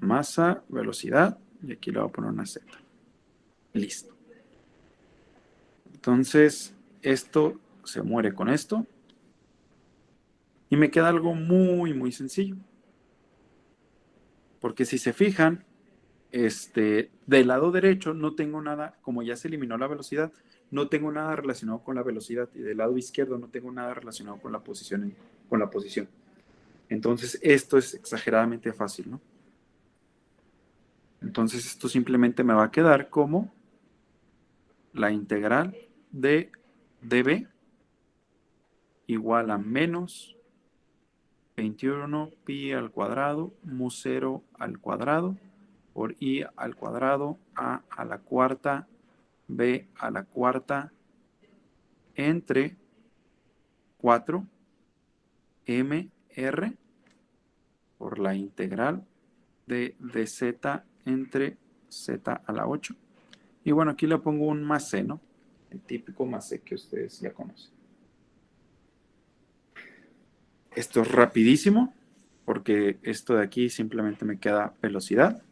Masa, velocidad. Y aquí le voy a poner una Z. Listo. Entonces, esto se muere con esto. Y me queda algo muy, muy sencillo. Porque si se fijan, del lado derecho no tengo nada, como ya se eliminó la velocidad, no tengo nada relacionado con la velocidad. Y del lado izquierdo no tengo nada relacionado con la posición. Entonces, esto es exageradamente fácil, ¿no? Entonces, esto simplemente me va a quedar como la integral de dB igual a menos 21 pi al cuadrado mu 0 al cuadrado por i al cuadrado a la cuarta b a la cuarta entre 4 mr por la integral de dz entre z a la 8. Y bueno, aquí le pongo un más c, ¿no? El típico más c que ustedes ya conocen. Esto es rapidísimo, porque esto de aquí simplemente me queda velocidad.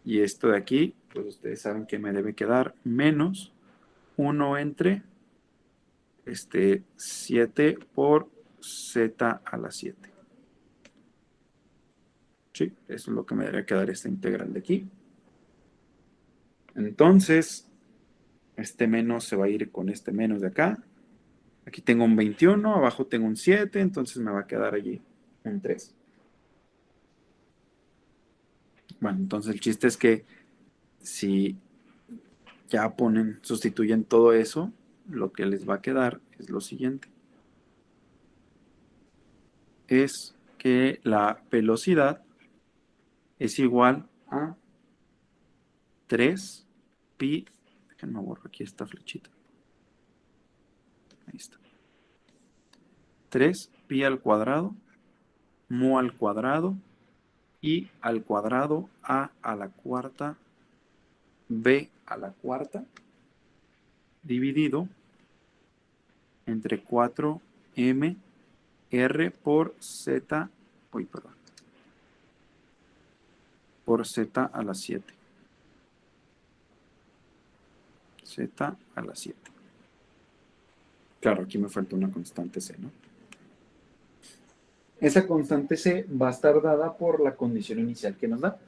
Y esto de aquí, pues ustedes saben que me debe quedar menos 1 entre 7 por z a la 7. Sí, eso es lo que me debería quedar esta integral de aquí. Entonces, este menos se va a ir con este menos de acá. Aquí tengo un 21, abajo tengo un 7, entonces me va a quedar allí un 3. Bueno, entonces el chiste es que si ya sustituyen todo eso, lo que les va a quedar es lo siguiente. Es que la velocidad es igual a 3 pi. Déjenme borrar aquí esta flechita. Ahí está. 3 pi al cuadrado, mu al cuadrado, i al cuadrado, a la cuarta, b a la cuarta, dividido entre 4m r por z, por z a la 7. Z a la 7. Claro, aquí me falta una constante c, ¿no? Esa constante c va a estar dada por la condición inicial que nos da.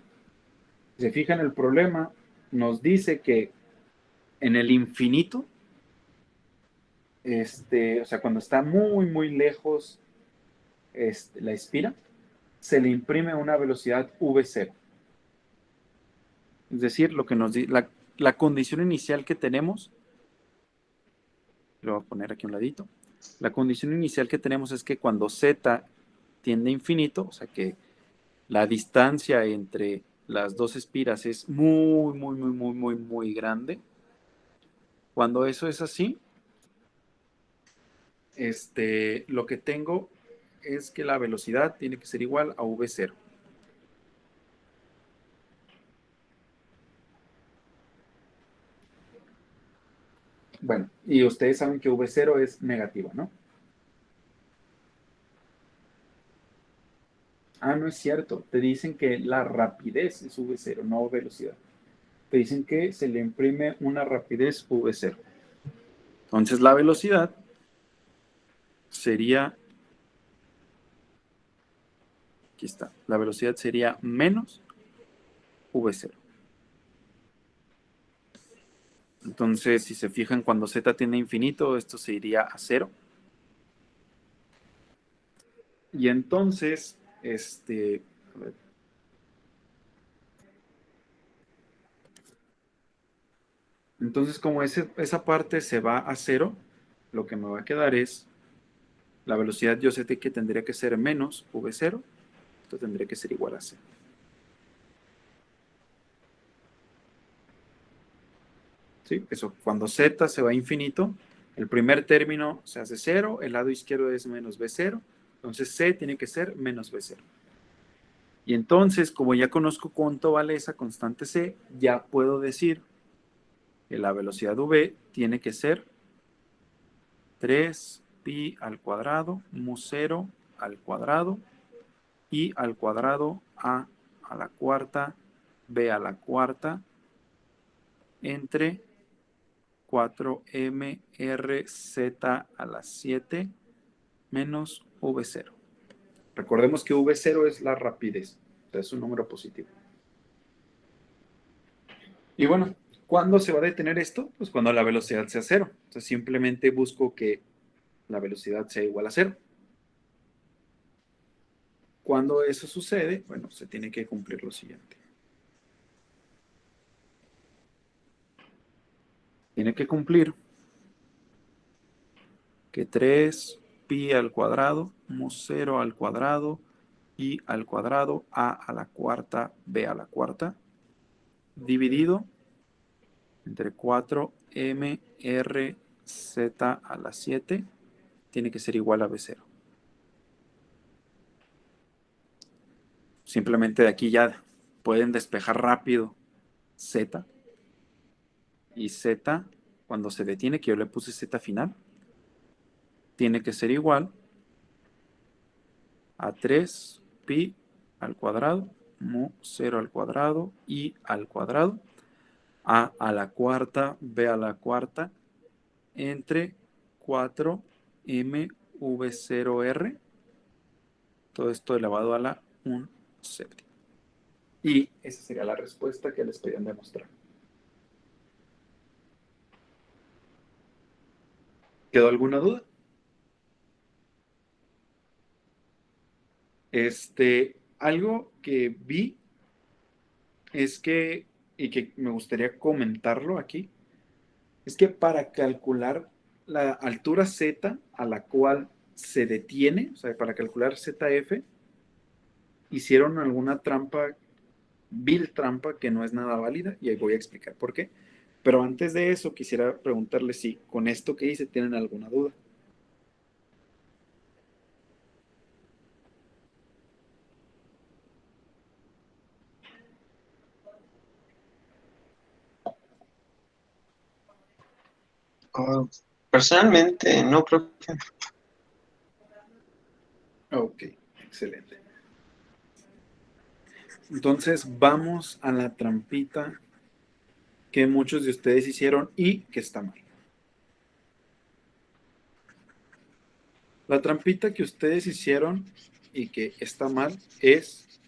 Si se fijan, el problema nos dice que en el infinito, o sea, cuando está muy, muy lejos la espira, se le imprime una velocidad v0. Es decir, lo que nos la condición inicial que tenemos, lo voy a poner aquí a un ladito, la condición inicial que tenemos es que cuando z tiende a infinito, o sea que la distancia entre las dos espiras es muy, muy, muy, muy, muy, muy grande. Cuando eso es así, lo que tengo es que la velocidad tiene que ser igual a v0. Bueno, y ustedes saben que v0 es negativa, ¿no? Ah, no es cierto. Te dicen que la rapidez es v0, no velocidad. Te dicen que se le imprime una rapidez v0. Entonces la velocidad sería, aquí está, la velocidad sería menos v0. Entonces, si se fijan, cuando z tiende a infinito, esto se iría a 0. Y entonces, a ver. Entonces, como esa parte se va a 0, lo que me va a quedar es la velocidad, yo sé que tendría que ser menos v0, esto tendría que ser igual a 0. ¿Sí? Eso, cuando z se va a infinito, el primer término se hace 0, el lado izquierdo es menos v0, entonces c tiene que ser menos v0. Y entonces, como ya conozco cuánto vale esa constante c, ya puedo decir que la velocidad v tiene que ser 3 pi al cuadrado, mu 0 al cuadrado, i al cuadrado, a la cuarta, b a la cuarta, entre 4mrz a la 7 menos v0. Recordemos que v0 es la rapidez, o sea, es un número positivo. Y bueno, ¿cuándo se va a detener esto? Pues cuando la velocidad sea 0. Entonces simplemente busco que la velocidad sea igual a 0. Cuando eso sucede, bueno, se tiene que cumplir lo siguiente. Tiene que cumplir que 3 pi al cuadrado, mu 0 al cuadrado, i al cuadrado, a la cuarta, b a la cuarta, dividido entre 4mrz a la 7, tiene que ser igual a v0. simplemente de aquí ya pueden despejar rápido Z. Y Z, cuando se detiene, que yo le puse Z final, tiene que ser igual a 3 pi al cuadrado, mu 0 al cuadrado, i al cuadrado, a la cuarta, b a la cuarta, entre 4 m v 0 r, todo esto elevado a la 1 séptima. Y esa sería la respuesta que les pedían demostrar. ¿Quedó alguna duda? Algo que vi es que, y que me gustaría comentarlo aquí, es que para calcular la altura Z a la cual se detiene, o sea, para calcular ZF, hicieron alguna trampa, vil trampa, que no es nada válida, y ahí voy a explicar por qué. Pero antes de eso, quisiera preguntarles si con esto que hice tienen alguna duda. Oh, personalmente, no, profe. Ok, excelente. Entonces vamos a la trampita que muchos de ustedes hicieron y que está mal. La trampita que ustedes hicieron y que está mal es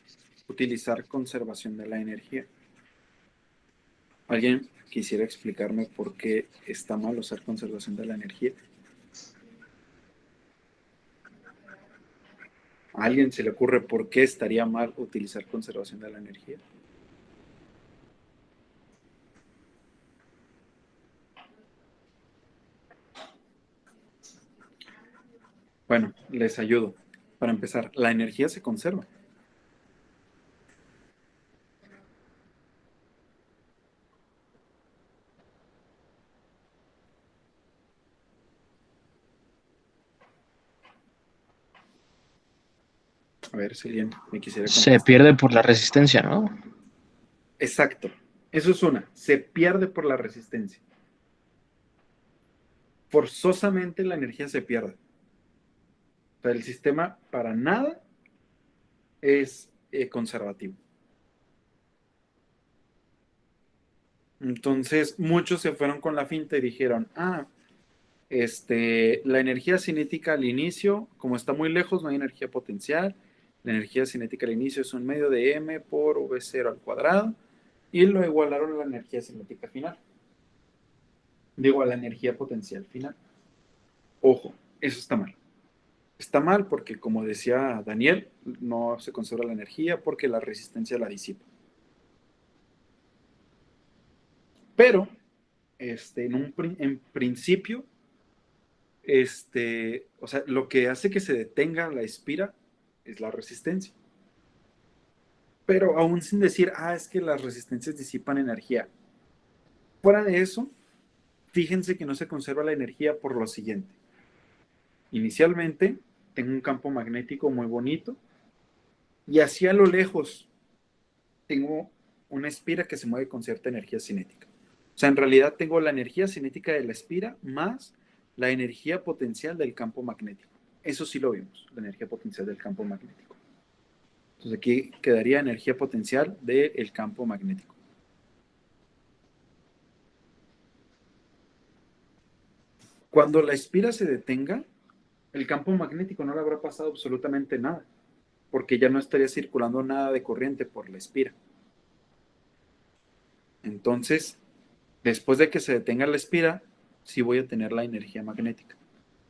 utilizar conservación de la energía. ¿Alguien quisiera explicarme por qué está mal usar conservación de la energía? ¿A alguien se le ocurre por qué estaría mal utilizar conservación de la energía? Bueno, les ayudo. Para empezar, la energía se conserva. A ver si alguien me quisiera Se contestar. pierde por la resistencia, ¿no? Exacto. Eso es una. Se pierde por la resistencia. Forzosamente la energía se pierde. O sea, el sistema para nada es conservativo. Entonces, muchos se fueron con la finta y dijeron, la energía cinética al inicio, como está muy lejos, no hay energía potencial. La energía cinética al inicio es un medio de m por v0 al cuadrado. Y lo igualaron a la energía cinética final. Digo, a la energía potencial final. Ojo, eso está mal. Está mal porque, como decía Daniel, no se conserva la energía porque la resistencia la disipa. Pero, en principio, o sea, lo que hace que se detenga la espira es la resistencia. Pero aún sin decir, es que las resistencias disipan energía. Fuera de eso, fíjense que no se conserva la energía por lo siguiente. Inicialmente, tengo un campo magnético muy bonito y hacia lo lejos tengo una espira que se mueve con cierta energía cinética. O sea, en realidad tengo la energía cinética de la espira más la energía potencial del campo magnético. Eso sí lo vimos, la energía potencial del campo magnético. Entonces aquí quedaría energía potencial del campo magnético. Cuando la espira se detenga, el campo magnético no le habrá pasado absolutamente nada, porque ya no estaría circulando nada de corriente por la espira. Entonces, después de que se detenga la espira, sí voy a tener la energía magnética.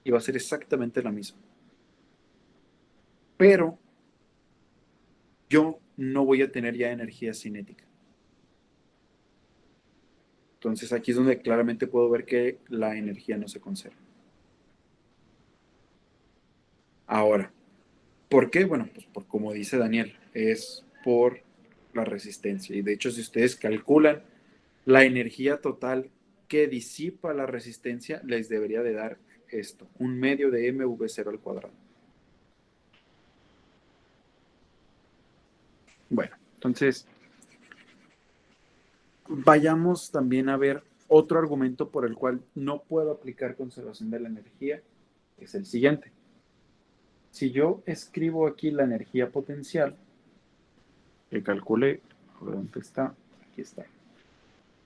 Y va a ser exactamente la misma. Pero yo no voy a tener ya energía cinética. Entonces aquí es donde claramente puedo ver que la energía no se conserva. Ahora, ¿por qué? Bueno, pues por como dice Daniel, es por la resistencia. Y de hecho, si ustedes calculan la energía total que disipa la resistencia, les debería de dar esto, un medio de mv0 al cuadrado. Bueno, entonces vayamos también a ver otro argumento por el cual no puedo aplicar conservación de la energía, es el siguiente. Si yo escribo aquí la energía potencial, que calcule, ¿dónde está? Aquí está.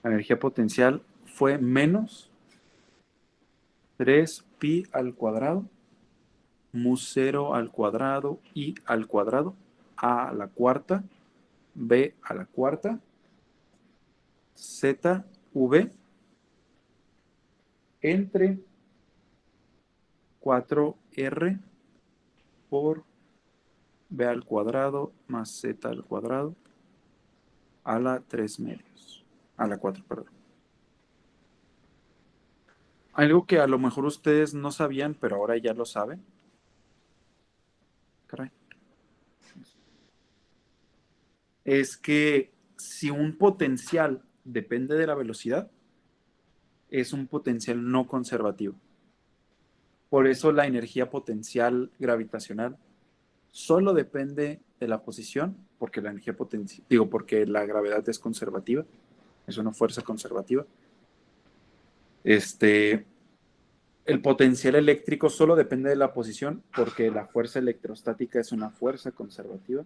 La energía potencial fue menos 3pi al cuadrado, mu 0 al cuadrado, i al cuadrado, a la cuarta, b a la cuarta, z, v, entre 4r por b al cuadrado más z al cuadrado a la 3 medios. A la 4, perdón. Algo que a lo mejor ustedes no sabían, pero ahora ya lo saben. Caray. Es que si un potencial depende de la velocidad, es un potencial no conservativo. Por eso la energía potencial gravitacional solo depende de la posición, porque la energía potencial, digo, porque la gravedad es conservativa, es una fuerza conservativa. El potencial eléctrico solo depende de la posición, porque la fuerza electrostática es una fuerza conservativa.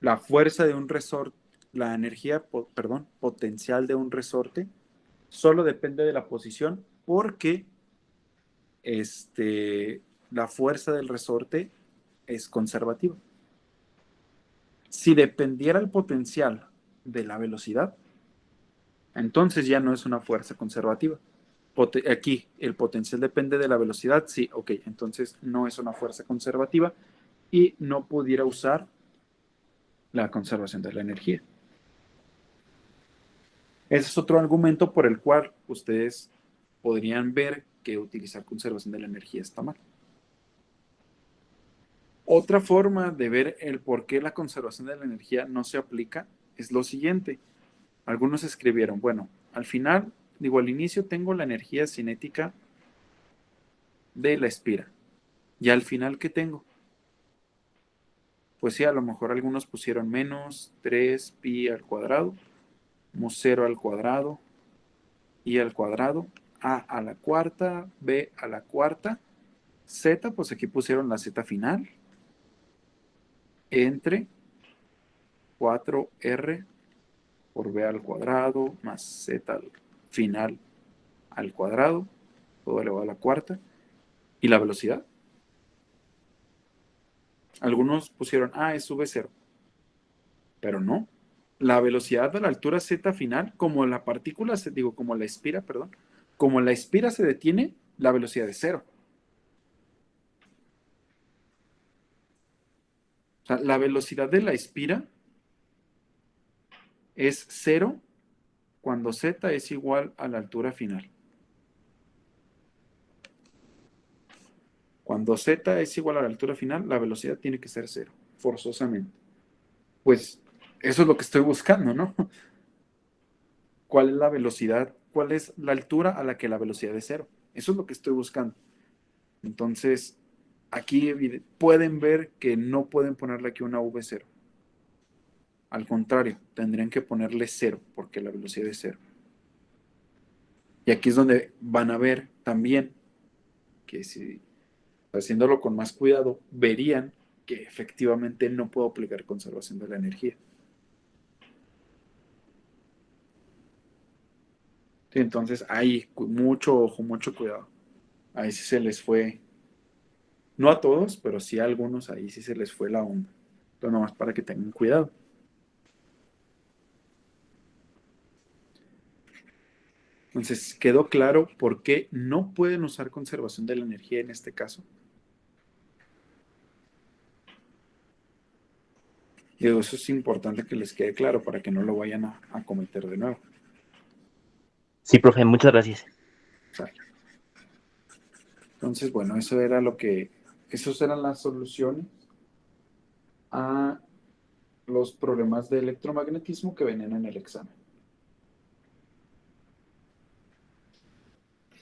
La fuerza de un resorte, la energía, perdón, potencial de un resorte solo depende de la posición, porque la fuerza del resorte es conservativa. Si dependiera el potencial de la velocidad, entonces ya no es una fuerza conservativa. Aquí el potencial depende de la velocidad, sí, ok, entonces no es una fuerza conservativa y no pudiera usar la conservación de la energía. Ese es otro argumento por el cual ustedes podrían ver que utilizar conservación de la energía está mal. Otra forma de ver el por qué la conservación de la energía no se aplica es lo siguiente. Algunos escribieron, bueno, al final, digo, al inicio tengo la energía cinética de la espira. Y al final, ¿qué tengo? Pues sí, a lo mejor algunos pusieron menos 3pi al cuadrado, mu 0 al cuadrado, i al cuadrado, a la cuarta, b a la cuarta, z, pues aquí pusieron la z final, entre 4r por b al cuadrado más z al final al cuadrado, todo elevado a la cuarta, y la velocidad. Algunos pusieron, es v0, pero no. La velocidad a la altura z final, como la partícula, digo, como la espira, perdón, como la espira se detiene, la velocidad es cero. O sea, la velocidad de la espira es cero cuando z es igual a la altura final. Cuando z es igual a la altura final, la velocidad tiene que ser cero, forzosamente. Pues eso es lo que estoy buscando, ¿no? ¿Cuál es la velocidad? ¿Cuál es la altura a la que la velocidad es cero? Eso es lo que estoy buscando. Entonces, aquí pueden ver que no pueden ponerle aquí una v0. Al contrario, tendrían que ponerle cero, porque la velocidad es cero. Y aquí es donde van a ver también que si haciéndolo con más cuidado, verían que efectivamente no puedo aplicar conservación de la energía. Sí, entonces, ahí, mucho ojo, mucho cuidado. Ahí sí se les fue, no a todos, pero sí a algunos, ahí sí se les fue la onda. Entonces, nomás para que tengan cuidado. Entonces, ¿quedó claro por qué no pueden usar conservación de la energía en este caso? Y eso es importante que les quede claro para que no lo vayan a cometer de nuevo. Sí, profe, muchas gracias. ¿Sale? Entonces, bueno, esas eran las soluciones a los problemas de electromagnetismo que venían en el examen.